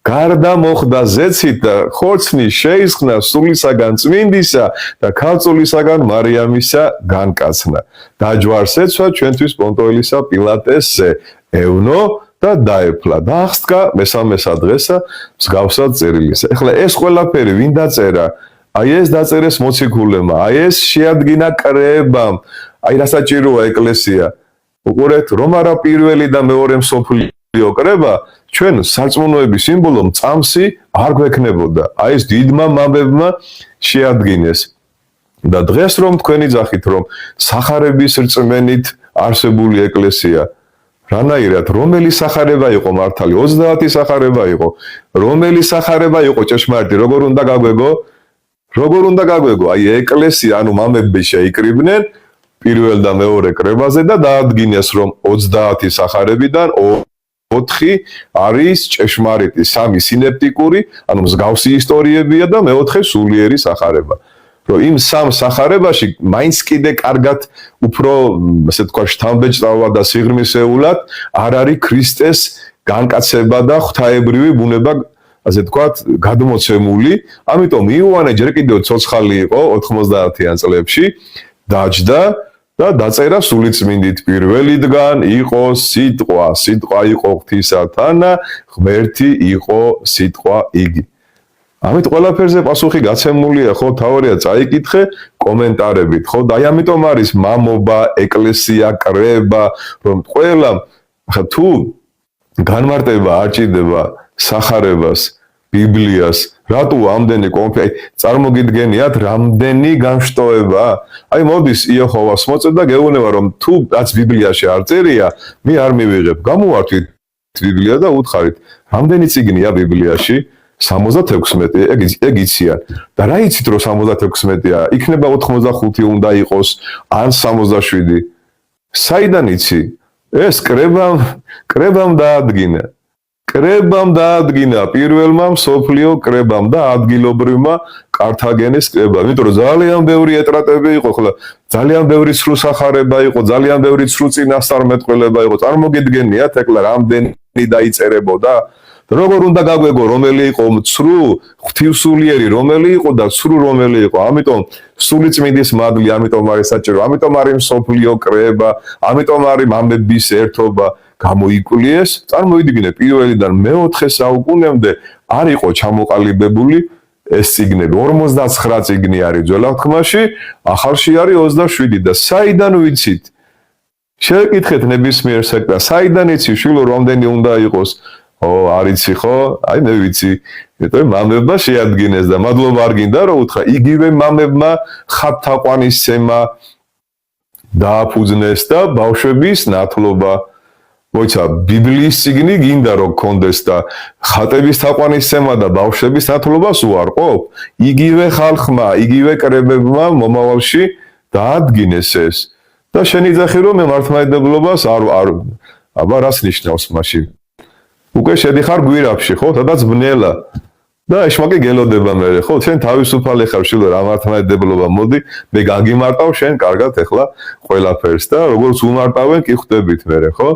გარდა მოხდა ზეცით და ხორცნი შეისხნა სულისაგან წმინდისა და ქალწულისაგან მარიამისა განკაცნა. დაჯვარს ეცვა ჩვენთვის პონტოელისა პილატესზე ევნო და დაეფლა და აღსდგა მესამესა დღესა მსგავსად წერილისა. ეხლა ეს ყველაფერი ვინ დაწერა? აი ეს დაწერეს მოციქულებმა, აი ეს შეადგინა კრებამ, აი რასაჭიროა ეკლესია. უყურეთ, რომ არა პირველი და მეორე მსოფლიო კრება, ჩვენ სარწმუნოების სიმბოლო წამსი არ გვექნებოდა. აი ეს დიდმა მამებმა შეადგინეს. და დღეს რომ თქვენი ძახით რომ სახარების რწმენით არსებული ეკლესია, რანაირად რომელი სახარება იყო მართალი 30 სახარება იყო რომელი სახარება იყო ჭეშმარიტი როგორ უნდა გაგვეგო აი ეკლესია ანუ მამები შეიკრიბნენ პირველ და მეორე კრებაზე და დაადგინეს რომ 30 სახარებიდან 4 არის ჭეშმარიტი 3 სინეპტიკური ანუ მსგავსი ისტორიებია და მეოთხე სულიერი სახარება რომ იმ სამ სახარებაში მაინც კიდე კარგად უფრო ასე თქვა შთამბეჭდავა და სიღრმისეულად არ არის ქრისტეს განკაცება და ღვთაებრივი ბუნება ასე თქვათ გადმოცემული ამიტომ იოანე ჯერ კიდევ ცოცხალი იყო 90-იან წლებში დაჯდა და დაწერა სულიწმინდით პირველიდან იყო სიტყვა იყო ღვთისათანა ღმერთი იყო სიტყვა იგი ამით ყველაფერზე პასუხი გაცემულია ხო თავარია წაიკითხე კომენტარებით ხო და აი ამიტომ არის მამობა ეკლესია კრება რომ ყველა თუ განმარტება არ ჭირდება სახარებას ბიბლიას რატო ამდენი წარმოგიდგენიათ რამდენი განშტოება აი მოდის იეჰოვას მოწედა გეუბნება რომ თუ რაც ბიბლიაში არ წერია მე არ მივიღებ გამოვართვით ბიბლია და უთხარით რამდენი წიგნია ბიბლიაში 76 ეგ იციან და რა იცით რომ 76-ია იქნება 85 უნდა იყოს ან 67 საიდან იცი ეს კრებამ დაადგინა პირველმა მსოფლიო კრებამ და ადგილობრივმა კართაგენის კრებამ იმიტომ რომ ძალიან ბევრი ეტრატები იყო ხოლმე ძალიან ბევრი ცრუ სახარება იყო ძალიან ბევრი ცრუ წინასწარმეტყველება იყო წარმოგიდგენიათ ეკლა რამდენი დაიწერებოდა როგორ უნდა გაგვეგო რომელი იყო ცრუ ღვთივსულიერი რომელი იყო და ცრუ რომელი იყო ამიტომ სულიწმინდის მადლი ამიტომ არის საჭირო ამიტომ არის მსოფლიო კრება ამიტომ არის მამების ერთობა გამოიკვლიეს წარმოიდგინე პირველიდან მეოთხე საუკუნემდე არ იყო ჩამოყალიბებული ეს წიგნები 59 წიგნი არის ძველ აღთქმაში ახალში არის 27 და საიდან ვიცით შევეკითხეთ ნებისმიერ სექტას საიდან იცი შვილო რამდენი უნდა იყოს არიცი ხო? აი მე ვიცი. იმიტომ მამებმა შეადგინეს და მადლობა არ გინდა რომ უთხრა იგივე მამებმა ხათთაყვანისცემა დააფუძნეს და ბავშვების ნათლობა. მოიცა ბიბლიის წიგნი გინდა რომ გქონდეს და ხატების თაყვანისცემა და ბავშვების ნათლობას უარყოფ? იგივე ხალხმა, იგივე კრებებმა მომავალში დაადგინეს ეს. და შენ იძახი რომ მე მართლმადიდებლობას აბა რას ნიშნავს მაშინ? უკვე შედიხარ გვირაბში, ხო? სადაც ბნელა. და ეშმაკი გელოდება მე, ხო? შენ თავისუფალი ხარ, შილო რა მართლმადიდებლობა მოდი, მე გაგიმარტავ შენ კარგად ეხლა ყველაფერს და როგორც უმარტავენ კი ხვდებით მე, ხო?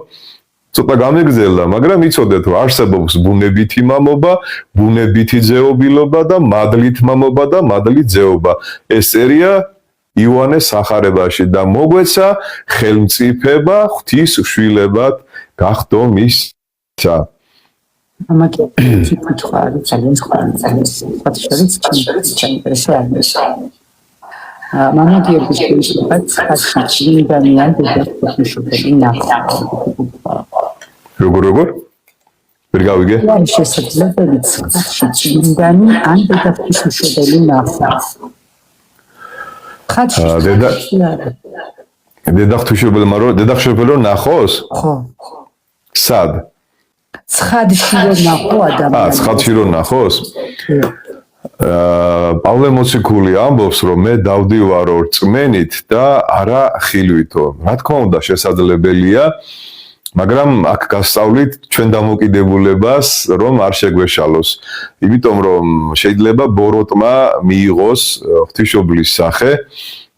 ცოტა გამიგზელდა, მაგრამ იცოდეთ რომ არსებობს ბუნებითი მამობა, ბუნებითი ძეობილობა და მადლით მამობა და მადლით ძეობა. ეს წერია იოანეს სახარებაში და მოგვეცა ხელმწიფება ღვთის შვილებად გახდო მისა. ამაგები კითხვა არის ძალიან სხვადასხვა ჩაინტერესა არის. მამაგების კითხვა ხასიათი დანიან დედაქალაქში ნახა. როგორ? ვერ გავიგე? არის შესაძლებელი ხასიათი დანი ან დედაქალაქში შედელი ნახა. დედაქშობელო ნახოს? ხო. სად? ცხადში რომ ნახო ადამიანს. ცხადში რომ ნახოს? პავლე მოციქული ამბობს რომ მე დავდივარო რწმენით და არა ხილვითო. რა თქმა უნდა შესაძლებელია, მაგრამ აქ გასწავლით ჩვენ დამოკიდებულებას რომ არ შეგვეშალოს. იმიტომ რომ შეიძლება ბოროტმა მიიღოს ღვთისმშობლის სახე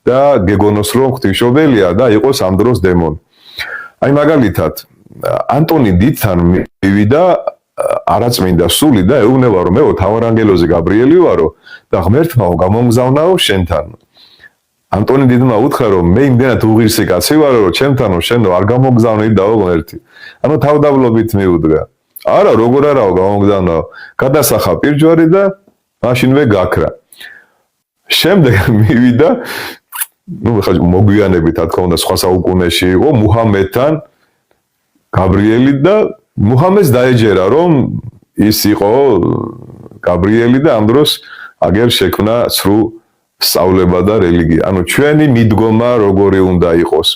და გეგონოს რომ ღვთისმშობელია და იყოს ამ დროს დემონი. აი მაგალითად ანტონი დიდთან მივიდა არაწმინდა სული და ეუბნება რომ მეო თავარანგელოზე გაბრიელი ვარო და ღმერთმაო გამომგზავნაო შენთან. ანტონი დიდმა უთხრა რომ მე იმდენად უღირსი კაცი ვარო რომ ჩემთანო შენო არ გამომგზავნიდაო ღმერთი. ანუ თავდაბლობით მიუდგა. არა როგორ არაო გამომგზავნაო. გადასახა პირჯვარი და მაშინვე გაქრა. შემდეგ მივიდა მოგვიანებით რა თქმა უნდა სხვა საუკუნეში იყო მუჰამედთან გაბრიელი და მუჰამედს დაეჯერა რომ ის იყო გაბრიელი და ამ დროს აგერ შექმნა ცრუ სწავლება და რელიგია. ანუ ჩვენი მიდგომა როგორი უნდა იყოს.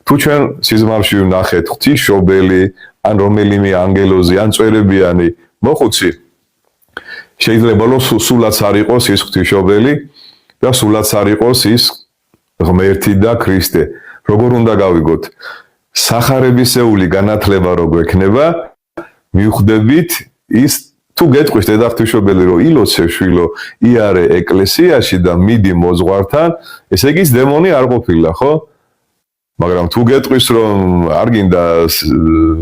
თუ ჩვენ სიზმარში ვნახეთ ღვთისმშობელი ან რომელიმე ანგელოზი ან წვერებიანი მოხუცი შეიძლება რომ სულაც არ იყოს ის ღვთისმშობელი და სულაც არ იყოს ის ღმერთი და ქრისტე როგორ უნდა გავიგოთ სახარებისეული განათლება რო გვექნება მივხვდებით ის თუ გეტყვის დედა ღვთისმშობელი რომ ილოცე შვილო იარე ეკლესიაში და მიდი მოძღვართან ესე იგი ის დემონი არ ყოფილა ხო მაგრამ თუ გეტყვის რომ არ გინდა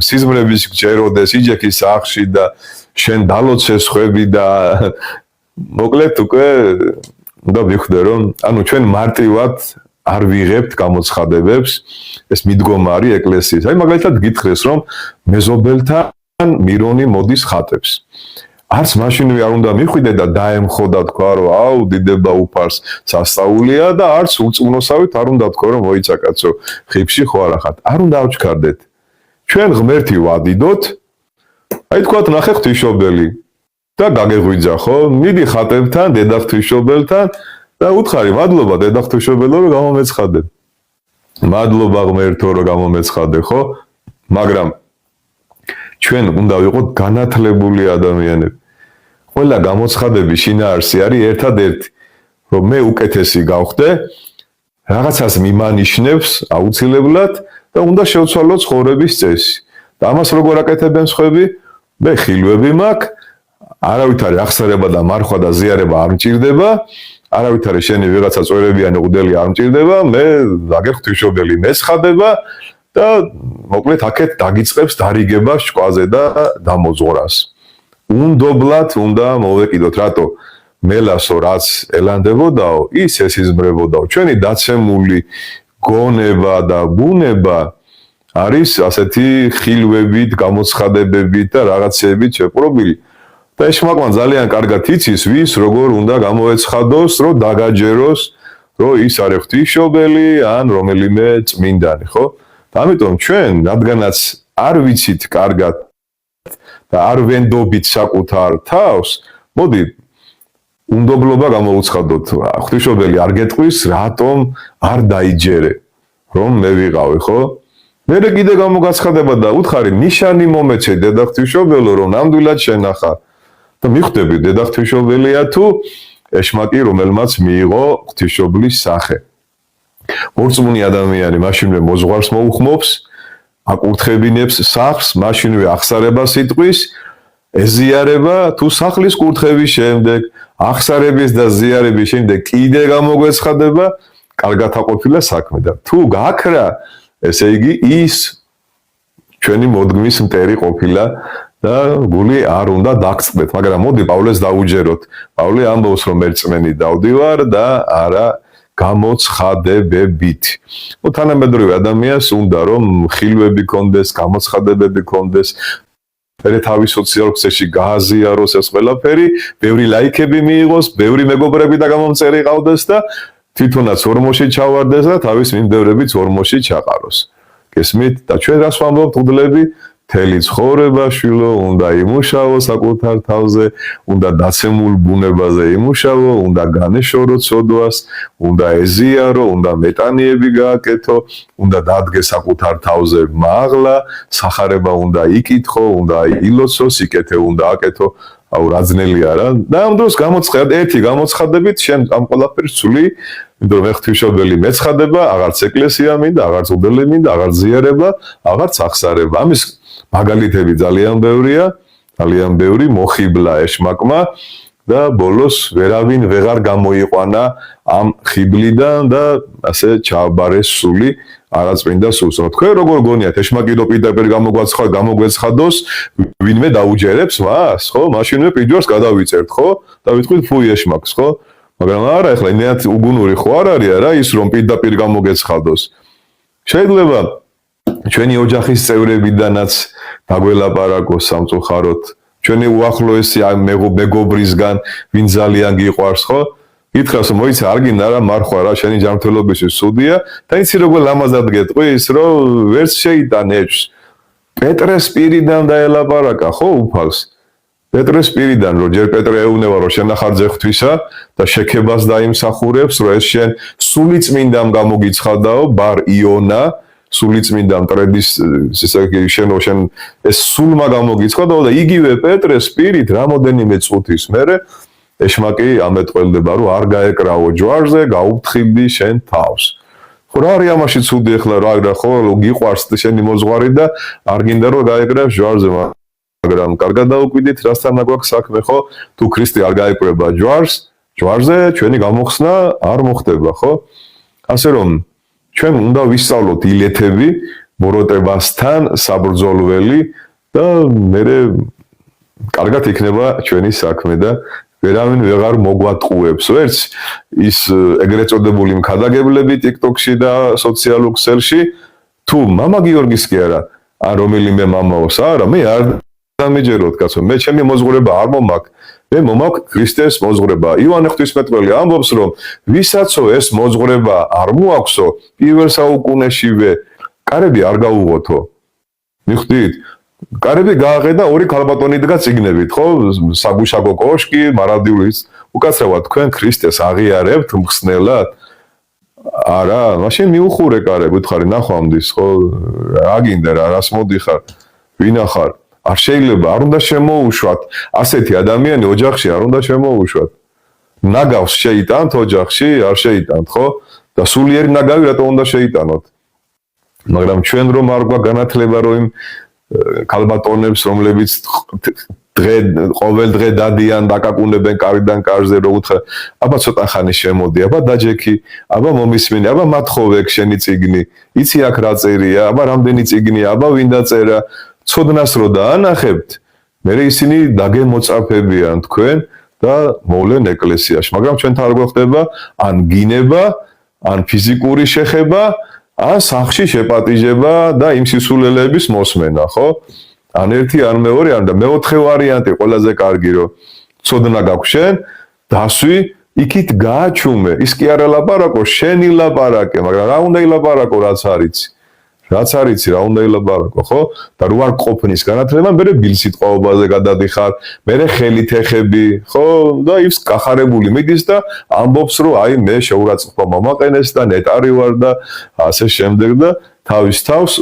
სიზმრების გჯეროდეს იჯექის სახლში და შენ დალოცე სხვები და მოკლედ უკვე უნდა ვიხდე რომ ანუ ჩვენ მარტივად არ ვიღებთ გამოცხადებებს ეს მიდგომარი ეკლესიის აი მაგალითად გითხრეს რომ მეზობელთან მირონი მოდის ხატებს არც მაშინვე არ უნდა მიხვიდე და დაემხოდა თქვა რომ აუ დიდება უფარს სასწაულია და არც უწუნოსავით არ უნდა თქვა რომ მოიცაკაცო ხიფში ხო არა ხართ არ უნდა ავჩქარდეთ ჩვენ ღმერთი ვადიდოთ აი თქვათ ნახე ღვთისმშობელი და გაგეღვიძა ხო მიდი ხატებთან დედა ღვთისმშობელთან და უთხარი მადლობა დედა ღვთისმშობელო რომ გამომეცხადე მადლობა ღმერთო რომ გამომეცხადე ხო მაგრამ ჩვენ უნდა ვიყოთ განათლებული ადამიანები. ყველა გამოცხადების შინაარსი არის ერთადერთი, რომ მე უკეთესი გავხდე, რაღაცას მიმანიშნებს აუცილებლად და უნდა შევცვალო ცხოვრების წესი. და ამას როგორ აკეთებენ სხვები? მე ხილვები მაქვს, არავითარი აღსარება და მარხვა და ზიარება არ მჭირდება, არავითარი შენი ვიღაცა წვერებიანი ყუდელი არ მჭირდება, მე ვაგერღვთისმშობელი მეცხადება და მოკლედ აქეთ დაგიწყებს დარიგება შკვაზე და დამოძღვრას. უნდობლად უნდა მოვეკიდოთ, რატო მელასო რაც ელანდებოდაო, ის ესიზმრებოდაო. ჩვენი დაცემული გონება და ბუნება არის ასეთი ხილვებით, გამოცხადებებით და რაღაცეებით შეპყრობილი. და ეშმაკმან ძალიან კარგად იცის, ვის როგორ უნდა გამოეცხადოს, რომ დაგაჯეროს, რომ ის არის ღვთისმშობელი ან რომელიმე წმინდანი, ხო? ამიტომ ჩვენ, რადგანაც არ ვიცით კარგად და არ ვენდობით საკუთარ თავს, მოდი უნდობლობა გამოუცხადოთ. ღვთისმშობელი არ გეტყვის, რატომ არ დაიჯერე, რომ მე ვიყავი, ხო? მე კიდე გამოგაცხადება და უთხარი ნიშანი მომეცე დედა ღვთისმშობელო, რომ ნამდვილად შენახა. და მიხვდები დედა ღვთისმშობელია თუ ეშმაკი, რომელმაც მიიღო ღვთისმშობლის სახე. მორწმუნე ადამიანი მაშინვე მოძღვარს მოუხმობს, აკურთხებინებს სახლს, მაშინვე აღსარებას იტყვის, ეზიარება თუ სახლის კურთხევის შემდეგ, აღსარების და ზიარების შემდეგ კიდე გამოგვეცხადება, კარგად აყოფილა საქმე და თუ გაქრა, ესე იგი ის ჩვენი მოდგმის მტერი ყოფილა და გული არ უნდა დაგწყდეთ, მაგრამ მოდი პავლეს დაუჯეროთ. პავლე ამბობს რომ ერწმენი დავდივარ და არა გამოცხადებებით. თანამედროვე ადამიანს უნდა რომ ხილვები კონდეს, გამოცხადებები კონდეს, მე თავის სოციალურ ქსელში გააზიაროს ეს ყველაფერი, ბევრი ლაიქები მიიღოს, ბევრი მეგობრები და გამომწერი ყავდეს და თვითონაც ორმოში ჩავარდეს და თავის მიმდევრებიც ორმოში ჩაყაროს. გესმით? და ჩვენ რას ვამბობთ უდლები? მთელი ცხოვრება შვილო უნდა იმუშაო საკუთარ თავზე, უნდა დაცემულ ბუნებაზე იმუშაო, უნდა განეშორო ცოდვას, უნდა ეზიარო, უნდა მეტანიები გააკეთო, უნდა დადგე საკუთარ თავზე მაღლა, სახარება უნდა იკითხო, უნდა ილოცო, სიკეთე უნდა აკეთო, აუ რა ძნელია რა. და ამ დროს ერთი გამოცხადებით შენ ამ ყველაფერს ცვლი, იმიტომ რომ ღვთისმშობელი მეცხადება, აღარც ეკლესია მინდა, აღარც უდელი მინდა, აღარც ზიარება, აღარც აღსარება. ამის მაგალითები ძალიან ბევრია, ძალიან ბევრი მოხიბლა ეშმაკმა და ბოლოს ვერავინ ვეღარ გამოიყვანა ამ ხიბლიდან და ასე ჩააბარეს სული არაწმინდა სულს. თქვენ როგორ გონიათ ეშმაკი რო პირდაპირ გამოგვეცხადოს, ვინმე დაუჯერებს მას, ხო? მაშინვე პირჯვარს გადავიწერთ, ხო? და ვიტყვით ფუი ეშმაკს, ხო? მაგრამ არა, ეხლა ინდიანად უგუნური ხო არ არის რა, ის რომ პირდაპირ გამოგეცხადოს. შეიძლება ჩვენი ოჯახის წევრებიდანაც დაგველაპარაკოს სამწუხაროდ, ჩვენი უახლოესი მეგობრისგან, ვინ ძალიან გიყვარს, ხო? ითხრას რომ მოიცა არ გინდა რა მარხვა რა, შენი ჯანმრთელობისთვის სუდია და იცი როგორ ლამაზად გეტყვის, რომ ვერც შეიტან ეჭვს. პეტრეს პირიდან დაელაპარაკა, ხო, უფალს. პეტრეს პირიდან, რომ ჯერ პეტრე ეუბნება, რომ შენახარჯე ღვთისა და შექებას დაიმსახურებს, რომ ეს შენ სული წმინდამ გამოგიცხადაო, ბარ იონა, სულიწმინდა მტრედის შენ ეს სულმა გამოგიცხადა და იგივე პეტრე სპირით რამოდენიმე წუთის მერე ეშმაკი ამეტყველდება რომ არ გაეკრავო ჯვარზე გაუფრთხილდი შენ თავს ხო რა არის ამაში ცუდი ახლა რა ხო გიყვარს შენი მოძღვარი და არ გინდა რომ გაეკრავს ჯვარზე მაგრამ კარგად დაუკვიდით რასთან აგვაქვს საქმე ხო თუ ქრისტე არ გაეკრება ჯვარზე ჩვენი გამოხსნა არ მოხდება ხო ასე რომ ჩვენ უნდა ვისწავლოთ ილეთები ბოროტებასთან საბრძოლველი და მე კარგად იქნება ჩვენი საქმე და ვერავინ ვეღარ მოგვატყუებს ვერც ის ეგრეთ წოდებული მქადაგებლები TikTok-ში და სოციალურ ქსელში თუ მამა გიორგის კი არა ან რომელიმე მამაოს არა მე არ დამიჯეროთ კაცო მე ჩემი მოძღვრება არ მომაქვს მე მომაქვს ქრისტეს მოძღვრება იოანე ღვთისმეტყველი ამბობს რომ ვისაც ეს მოძღვრება არ მოაქვსო პირველ საუკუნეშივე კარები არ გაუღოთო მიხვდით კარები გააყედა ორი ქალბატონი დგა წიგნებით ხო საგუშაგო კოშკი მარადიulis უკაცრავად თქვენ ქრისტეს აღიარებთ მხსნელად არა მაშინ მიუხურე კარები უთხარი ნახვამდის ხო რა გინდა რა რას მოდიხარ ვინახარ არ შეიძლება არ უნდა შემოუშვათ ასეთი ადამიანი ოჯახში არ უნდა შემოუშვათ ნაგავს შეიტანთ ოჯახში არ შეიტანთ ხო და სულიერი ნაგავი რატო უნდა შეიტანოთ მაგრამ ჩვენ რომ არ გვაქვს განათლება რომ იმ ქალბატონებს რომლებიც ყოველ დღე დადიან დაკაკუნებენ კარიდან კარზე რო უთხრა აბა ცოტა ხანი შემოდი აბა დაჯექი აბა მომისმინე აბა მათხოვე შენი წიგნი იცი აქ რა წერია აბა რამდენი წიგნია აბა ვინ დაწერა ცოდნას რო დაანახებთ მე ისინი დაგემოწაფებიან თქვენ და მოვლენ ეკლესიაში მაგრამ ჩვენთან არ გვხდება ან გინება ან ფიზიკური შეხება ან სახში შეპატიჟება და იმ სისულელეების მოსმენა ხო ან ერთი ან მეორე ან და მეოთხე ვარიანტი ყველაზე კარგი რომ ცოდნა გაქვს შენ დასვი იქით გააჩუმე ის კი არ ელაპარაკო შენი ლაპარაკე მაგრამ რა უნდა ილაპარაკო რაც არიცი რა უნდა ილაპარაკო ხო და რო არ ყოფნის განათლება მე ბილსიტყვაობაზე გადადიხარ მე ხელით ეხები ხო და ის კახარებული მიდის და ამბობს რომ აი მე შეურაცხყოფა მომაყენეს და ნეტარი ვარ და ასე შემდეგ და თავის თავს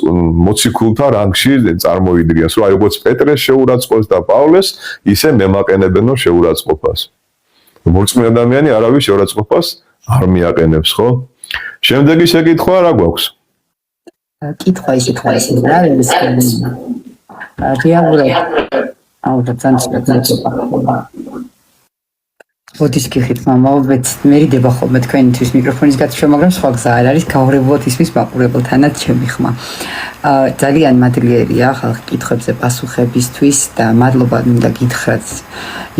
მოციქულთა რანგში წარმოიდგენს რომ აი როგორც პეტრეს შეურაცხყოფს და პავლეს ისე მემაყენებენო შეურაცხყოფას მორწმუნე ადამიანი არავის შეურაცხყოფას არ მიაყენებს ხო შემდეგი შეკითხვა რა გვაქვს კითხვა ისეთ რა არის რეალურად ალბათ ძანწება ოდის გიხით მამა მერიდება ხოლმე თქვენთვის მიკროფონის გათიშვა მაგრამ სხვა გზა არ არის გაურებულად ისმის მაყურებელთანაც ჩემი ხმა ძალიან მადლიერია ხალხი კითხვებზე პასუხებისთვის და მადლობა მინდა გითხრათ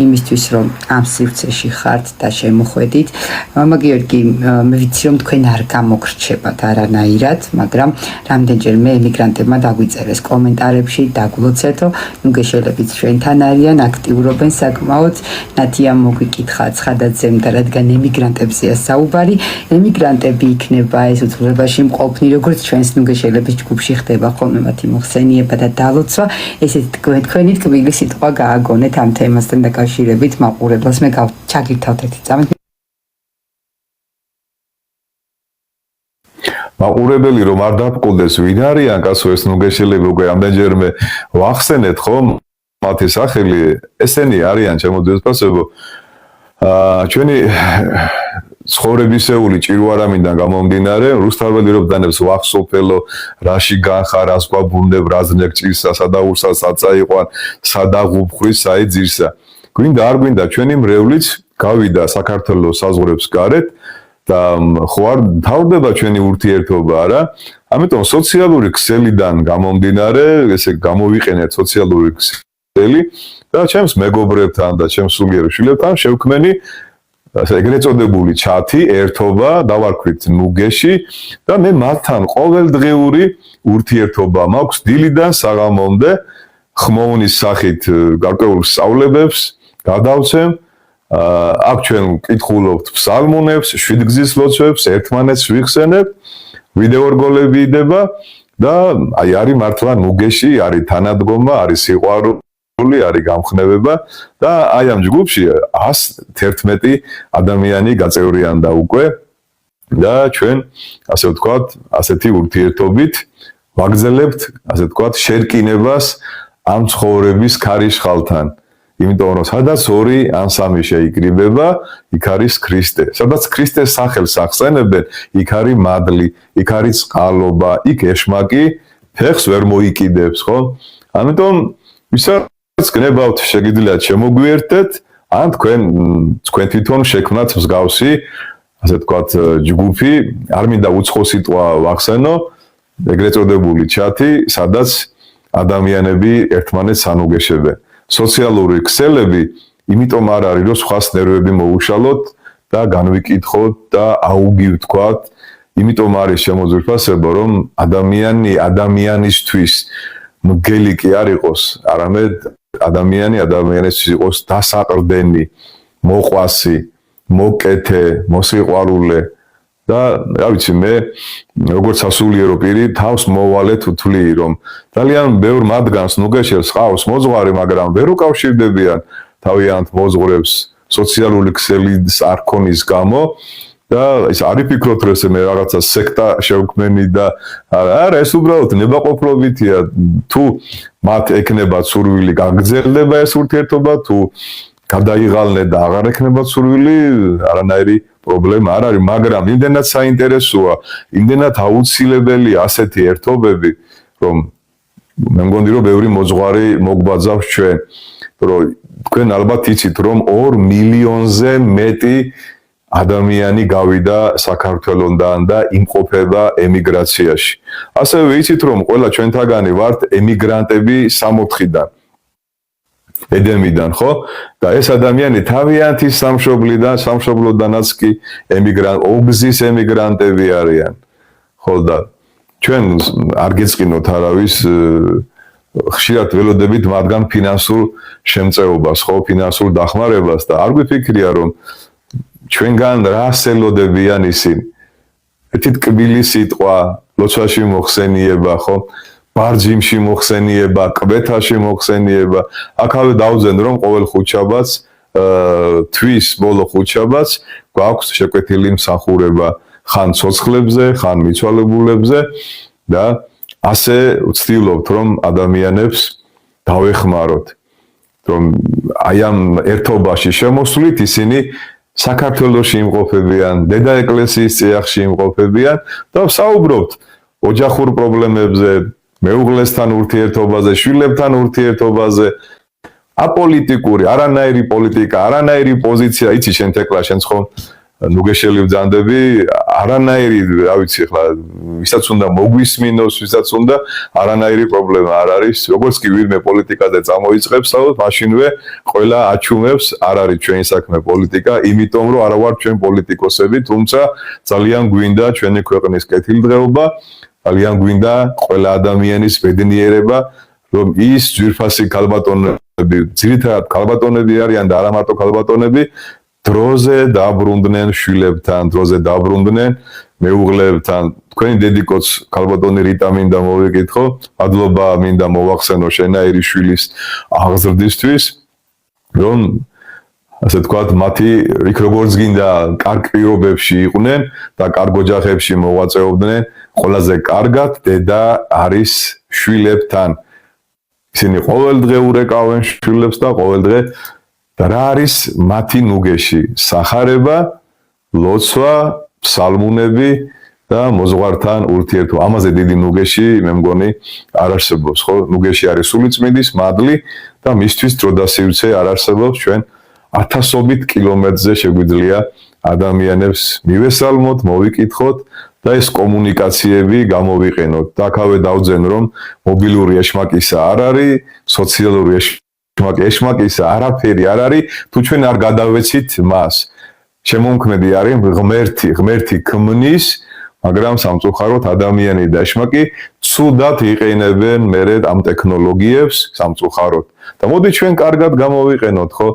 იმისთვის რომ ამ სივრცეში ხართ და შემოხვედით მამა გიორგი მე ვიცი რომ თქვენ არ გამოგრჩებათ არანაირად მაგრამ რამდენჯერმე ემიგრანტებმა დაგვიწერეს კომენტარებში დაგვლოცეთო ნუ გეშელებით ჩვენთან არიან აქტიურობენ საკმაოდ ნათიამ მოგვიკითხა ცხადაძემ და რადგან ემიგრანტებზეა საუბარი ემიგრანტები იქნება ეს უძღვრებაში მყოფნი როგორც ჩვენს ნუგეშელების ჯგუფში ხდება ხოლმე მათი მოხსენიება და დალოცვა ესეთ თქვენი თქმილი სიტყვა გააგონეთ ამ თემასთან დაკავშირებით მაყურებელს მე ჩაგირთავთ ერთი წამით მაყურებელი რომ არ დაბყოლდეს ვინ არიან კაცო ეს ნუგეშელები უკვე ამდენჯერმე ვახსენეთ ხო მათი სახელი ესენი არიან ჩემოდიოსპასებო ჩვენი ცხოვრებისეული ჭირვარამინდან გამომდინარე რუსთაველი რომ დანებს ვახსოფელო რაში განხარ რას გვაბუნდებ რაზნეკ ჭირსა სადაურსა საწაიყვან სადაღუფხვის საიძირსა გვინდა არ გვინდა ჩვენი მრევლიც გავიდა საქართველოს საზღვრებს გარეთ და ხო არ თავდება ჩვენი ურთიერთობა არა ამიტომ სოციალური ქსელიდან გამომდინარე ესე გამოვიყენეთ სოციალური ქსელი და ჩემს მეგობრებთან და ჩემს სულიერ შვილებთან შევქმენი ეგრეთ წოდებული ჩათი ერთობა დავარქვით ნუგეში და მე მათთან ყოველდღიური ურთიერთობა მაქვს დილიდან საღამომდე ხმოვნის სახით გარკვეულ სწავლებებს გადავცემ აქ ჩვენ ვკითხულობთ ფსალმუნებს შვიდგზის ლოცვებს ერთმანეთს ვიხსენებ ვიდეო რგოლები იდება და აი არის მართლა ნუგეში არის თანადგომა არის სიყვარული არის გამხნევება და აი ამ ჯგუფში 111 ადამიანი გაწევრიანდა უკვე და ჩვენ ასე ვთქვათ ასეთი ურთიერთობით ვაგრძელებთ, ასე ვთქვათ, შერკინებას ამ ცხოვრების ქარიშხალთან. იმიტომ რომ სადაც ორი ან სამი შეიკრიბება, იქ არის ქრისტე. სადაც ქრისტეს სახელს ახსენებენ, იქ არის მადლი, იქ არის წყალობა, იქ ეშმაკი ფეხს ვერ მოიკიდებს, ხო? ამიტომ ვისაც გნებავთ შეგიძლიათ შემოგვიერთდეთ, ან თქვენ თვითონ შექმნათ მსგავსი, ასე ვთქვათ, ჯგუფი, არ მინდა უცხო სიტყვა ვახსენო, ეგრეთ წოდებული ჩათი, სადაც ადამიანები ერთმანეთს ანუგეშებენ. სოციალური ქსელები, იმიტომ არ არის, რომ სხვას ნერვები მოუშალოთ და განვიკითხოთ და აუგივთქვათ, იმიტომ არის შემოძვირფასება, რომ ადამიანი ადამიანისთვის მგელი კი არ იყოს, არამედ ადამიანი ადამიანისთვის იყოს დასაყრდენი, მოყვასი, მოკეთე, მოსიყვარულე და რა ვიცი მე როგორც სასულიერო პირი თავს მოვალეთ ვთვლი რომ ძალიან ბევრ მათგანს ნუგეშელს ყავს მოძღვარი მაგრამ ვერ უკავშირდებიან თავიანთ მოძღვრებს სოციალური ქსელის არქონის გამო და ის არ იფიქროთ რომ ესე მე რაღაცა სექტა შევქმენი და არა ეს უბრალოდ ნებაყოფლობითია თუ მათ ეკნებათ სურვილი გაგრძელდება ეს ურთიერთობა თუ გადაიღალნენ და აღარ ეკნებათ სურვილი არანაირი პრობლემა არ არის, მაგრამ იმდენად საინტერესოა, იმდენად აუცილებელია ასეთი ერთობები, რომ მე მგონი რომ ბევრი მოძღვარი მოგბაძავს ჩვენ, რომ თქვენ ალბათ იცით, რომ 2 მილიონზე მეტი ადამიანი გავიდა საქართველოსდან და იმყოფება ემიგრაციაში. ასევე იცით, რომ ყველა ჩვენთაგანი ვართ ემიგრანტები 64-დან. ედემიდან, ხო? და ეს ადამიანი თავიანთი სამშობლოდანაც კი ოგზის ემიგრანტები არიან. ხო და ჩვენ არ გეწყინოთ არავის ხშირად ველოდებით მათგან ფინანსურ შემწეობას, ხო, ფინანსურ დახმარებას და არ გვიფიქრია რომ ჩვენგან რა სელოდებიან ისინი. ერთი ტკბილი სიტყვა, ლოცვაში მოხსენიება, ხო? ბარჯიმში მოხსენიება, კვეთაში მოხსენიება. აქავე დავძენ რომ ყოველ ხუთშაბათს, თვის ბოლო ხუთშაბათს გვაქვს შეკვეთილი მსახურება ხან ცოცხლებზე, ხან მიცვალებულებზე და ასე ვცდილობთ რომ ადამიანებს დავეხმაროთ. რომ აი ამ ერთობაში შემოსვლით ისინი საქართველოში იმყოფებიან, დედა ეკლესიის წიაღში იმყოფებიან და ვსაუბრობთ ოჯახურ პრობლემებზე, მეუღლესთან ურთიერთობაზე, შვილებთან ურთიერთობაზე, აპოლიტიკური, არანაირი პოლიტიკა, არანაირი პოზიცია, იცი შენ თეკლა, შენც ხომ ნუგეშელი ვძანდები, არანაირი, რა ვიცი ხლა, ვისაც უნდა მოგვისმინოს, ვისაც უნდა არანაირი პრობლემა არ არის, როგორც კი ვინმე პოლიტიკაზე წამოიწყებს, მაშინვე ყველა აჩუმებს, არ არის ჩვენი საქმე პოლიტიკა, იმიტომ რომ არა ვარ ჩვენ პოლიტიკოსები, თუმცა ძალიან გვინდა ჩვენი ქვეყნის კეთილდღეობა, ძალიან გვინდა ყველა ადამიანის ბედნიერება, რომ ის ძვირფასი ქალბატონები, ძირითადად ქალბატონები არიან და არა მარტო ქალბატონები, დროზე დაბრუნდნენ შვილებთან, დროზე დაბრუნდნენ მეუღლეებთან. თქვენი დედიკოც ქალბატონი რიტა მინდა მოვიკითხო, მადლობა მინდა მოვახსენო შენაირი შვილის აღზრდისთვის, რომ ასე ვთქვათ, მათი იქ როგორც გინდა კარგ პირობებში იყვნენ და კარგ ოჯახებში მოღვაწეობდნენ, ყველაზე კარგად დედა არის შვილებთან. ისინი ყოველდღე ურეკავენ შვილებს და ყოველდღე და რა არის მათი ნუგეში? სახარება, ლოცვა, ფსალმუნები და მოძღვართან ურთიერთობა. ამაზე დიდი ნუგეში მე მგონი არ არსებობს, ხო? ნუგეში არის სულიწმინდის მადლი და მისთვის დრო და სივრცე არ არსებობს ჩვენ ათასობით კილომეტრზე შეგვიძლია ადამიანებს მივესალმოთ, მოვიკითხოთ და ეს კომუნიკაციები გამოვიყენოთ. და აქავე დავძენ რომ მობილური ეშმაკისა არ არის, სოციალური ეშმაკისა არაფერი არ არის, თუ ჩვენ არ გადავეცით მას. შემომქმედი არის ღმერთი ქმნის, მაგრამ სამწუხაროდ ადამიანი და ეშმაკი ცუდად იყენებენ მერე ამ ტექნოლოგიებს სამწუხაროდ. და მოდი ჩვენ კარგად გამოვიყენოთ, ხო?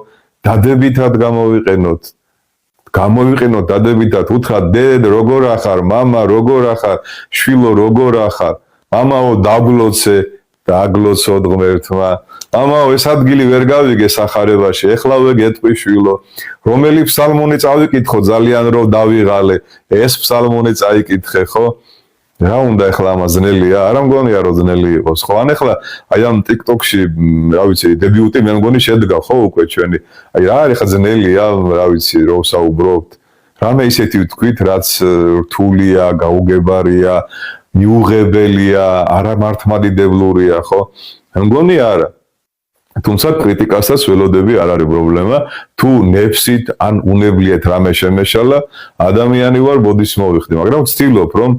დადებითად გამოვიყენოთ. გამოვიყენოთ დადებითად, უთხრათ დედ როგორ ახარ, მამა როგორ ახარ, შვილო როგორ ახარ, მამაო დაგლოცე, დაგლოცოთ ღმერთმა. მამაო ეს ადგილი ვერ გავიგე სახარებაში, ეხლავე გეტყვი შვილო. რომელი ფსალმუნი წავიკითხო ძალიან რომ დავიღალე, ეს ფსალმუნი წაიკითხე, ხო? რა უნდა ახლა ამას ძნელია? არა მგონია რომ ძნელი იყოს. ხო, ან ახლა აი ამ TikTok-ში, რა ვიცი, დებიუტი მე მგონი შედგა ხო უკვე ჩვენი. აი რა არის ხა ძნელია, რა ვიცი, რო საუბრობთ. რამე ისეთი ვთქვით, რაც რთულია, გაუგებარია, მიუღებელია, არამართმადიდებლურია, ხო? მე მგონი არა. თუმცა კრიტიკასაც ველოდები არ არის პრობლემა. თუ ნეფსით ან უნებლიეთ რამე შემეშალა, ადამიანი ვარ, ბოდის მოვიხდი, მაგრამ ვცდილობ რომ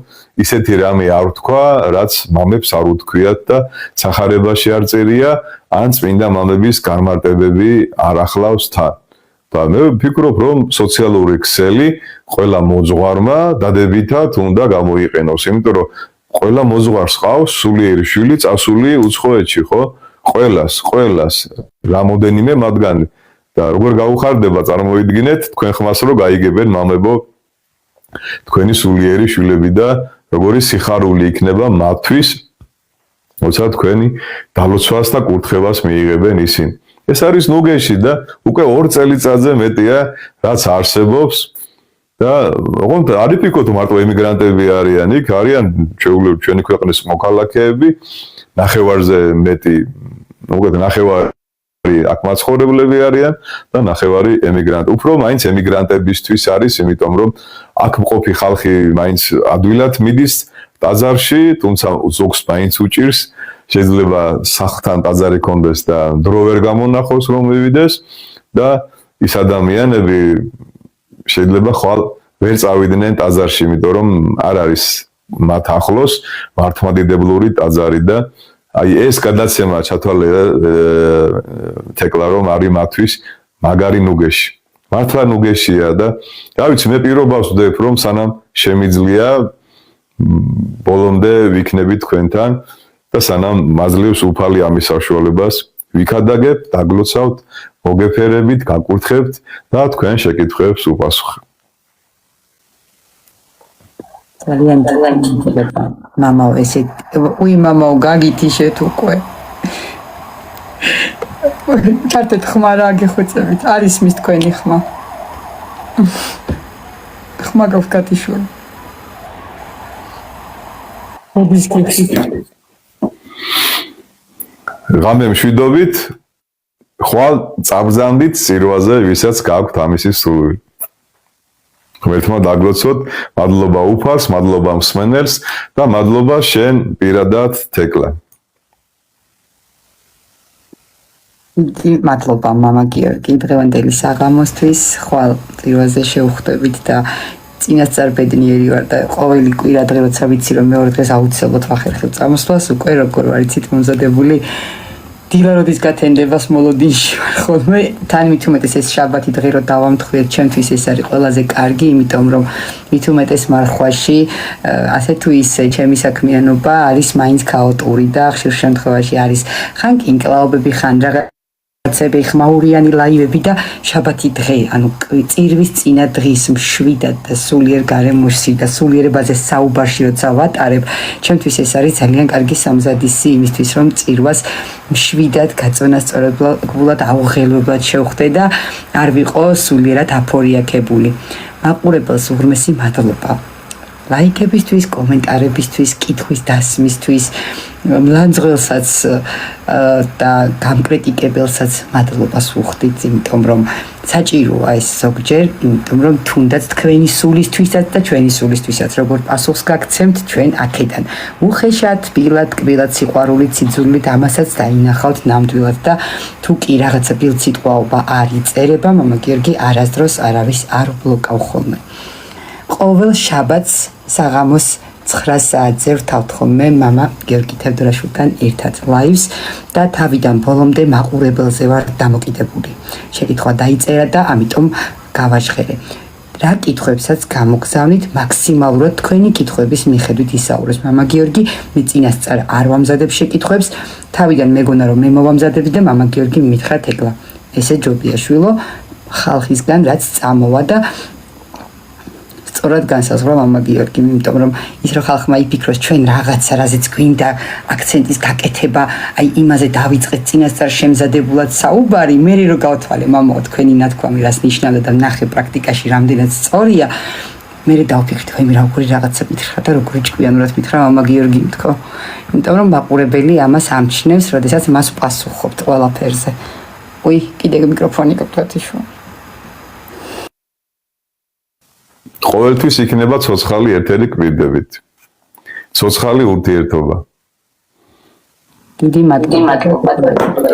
ისეთი რამე არ ვთქვა, რაც მამებს არ უთქვიათ და სახარებაში არ წერია, ან წმინდა მამების განმარტებები არ ახლავს თან. და მე ვფიქრობ, რომ სოციალური ქსელი ყველა მოძღვარმა დადებითად უნდა გამოიყენოს, იმიტომ რომ ყველა მოძღვარს ყავს სულიერი შვილი წასული უცხოეთში, ხო? ყველას რამოდენიმე მათგანი და როგორ გაუხარდება წარმოიდგინეთ თქვენ ხმას რომ გაიგებენ მამებო თქვენი სულიერი შვილები და როგორი სიხარული იქნება მათთვის როცა თქვენი დალოცვას და კურთხევას მიიღებენ ისინი ეს არის ნუგეში და უკვე 2 წელიწადზე მეტია რაც არსებობს და ოღონდ არ იფიქროთ მარტო ემიგრანტები არიან იქ არიან ჩვენი ქვეყნის მოქალაქეები ნახევარზე მეტი მოგეთ ნახევარი აქ მაცხოვრებლები არიან და ნახევარი ემიგრანტი. უფრო მაინც ემიგრანტებისთვის არის, იმიტომ რომ აქ მყოფი ხალხი მაინც ადვილად მიდის ტაძარში, თუმცა ზოგს მაინც უჭირს, შეიძლება სახლთან ტაძარი კონდეს და დრო ვერ გამონახოს რომ მივიდეს და ის ადამიანები შეიძლება ხვალ ვერ წავიდნენ ტაძარში, იმიტომ რომ არ არის მათ ახლოს მართლმადიდებლური ტაძარი და აი ეს გადაცემა ჩათვალე თეკლა რომ არის მათთვის მაგარი ნუგეში. მართლა ნუგეშია და რა ვიცი მე პირობას ვდებ რომ სანამ შემიძლია ბოლომდე ვიქნები თქვენთან და სანამ მაძლევს უფალი ამის საშუალებას ვიქადაგებ, დაგლოცავთ, მოგეფერებით, გაკურთხებთ და თქვენ შეკითხვებს უპასუხებთ. ძალიან მამაო ესე უი მამაო გაგითიშეთ უკვე ჩარტეთ ხმა რა გეხოცებით არის მის თქვენი ხმა ხმა გავკათიშვილი ობის კითხი რამე მშვიდობით ხვალ წაბზანდით სირვაზე ვისაც გაქვთ ამისი სული ღმერთმა დაგლოცოთ, მადლობა უფალს, მადლობა მსმენელს და მადლობა შენ პირადად თეკლა. მადლობა მამა გიორგი დღევანდელი საღამოსთვის, ხვალ წირვაზე შევხვდებით და წინასწარ ბედნიერი ვარ და ყოველი კვირა დღე როცა ვიცი რომ მეორე დღეს აუცილებლად ვახერხებ წამოსვლას, უკვე როგორ ვარ იცით მომზადებული დილა როდის გათენდებას მოლოდინში ვარ ხოლმე თან მით უმეტეს ეს შაბათი დღე რო დავამთხვიეთ ჩემთვის ეს არის ყველაზე კარგი იმიტომ რომ მით უმეტეს მარხვაში ასე თუ ისე ჩემი საქმიანობა არის მაინც ქაოტური და ხშირ შემთხვევაში არის ხან კი ინკლაობები ხან რაღაცები ხმაურიანი ლაივები და შაბათი დღე ანუ წირვის წინა დღის მშვიდად და სულიერ გარემოში და სულიერებაზე საუბარში როცა ვატარებ ჩემთვის ეს არის ძალიან კარგი სამზადისი იმისთვის რომ წირვას მშვიდად გაწონასწორებლად აუღელებლად შევხვდე და არ ვიყო სულიერად აფორიაქებული მაყურებელს უღრმესი მადლობა ლაიქებისთვის, კომენტარებისთვის, კითხვის დასმისთვის, მლანძღველსაც და გამკრიტიკებელსაც მადლობას ვუხდით, იმიტომ რომ საჭიროა ეს ზოგჯერ, იმიტომ რომ თუნდაც თქვენი სულისთვისაც და ჩვენი სულისთვისაც როგორ პასუხს გაგცემთ ჩვენ აქედან. უხეშად, ბილად, კბილად, სიყვარულით, სიძულით ამასაც დაინახავთ ნამდვილად და თუ კი რაღაცა ბილსიტყვაობა არ იწერება, მამა გიორგი არასდროს არავის არ ბლოკავ ხოლმე. ყოველ შაბათს საღამოს 9 საათზე ვთავთ ხოლმე მამა გიორგი თევდორაშვილთან ერთად ლაივს და თავიდან ბოლომდე მაყურებელზე ვარ დამოკიდებული. შეკითხვა დაიწერა და ამიტომ გავაჟღერე. რა კითხვებსაც გამოგზავნით მაქსიმალურად თქვენი კითხვების მიხედვით ისაუბროს მამა გიორგი, მე წინასწარ არ ვამზადებ შეკითხვებს, თავიდან მეგონა რომ მე მოვამზადებ და მამა გიორგი მითხრა თეკლა. ესე ჯობია შვილო ხალხისგან რაც წამოვა და სწორად განსაზღვრა მამა გიორგი, იმიტომ რომ ის რომ ხალხმა იფიქროს ჩვენ რაღაცა რაზეც გვინდა აქცენტის გაკეთება, აი იმაზე დავიწყეთ წინასწარ შემზადებულად საუბარი, მე რო გავთვალე მამაო თქვენი ნათქვამი რას ნიშნავდა და ნახე პრაქტიკაში რამდენად სწორია, მე დავფიქრდი, ხო იმე როგორი რაღაცა მითხრა და როგორი ჭკვიანურად მითხრა მამა გიორგი თქო. იმიტომ რომ მაყურებელი ამას ამჩნევს, როდესაც მას პასუხობთ ყველაფერზე. უი, კიდე მიკროფონი გაქვთათიშო. ყოველთვის იქნება ცოცხალი ერთელი კვირდებით. ცოცხალი ურთიერთობა. დიდი მადლობა.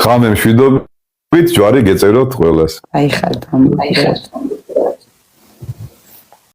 ხამე მშვიდობით ჯვარი გეწეროთ ყველას. აი ხარდ.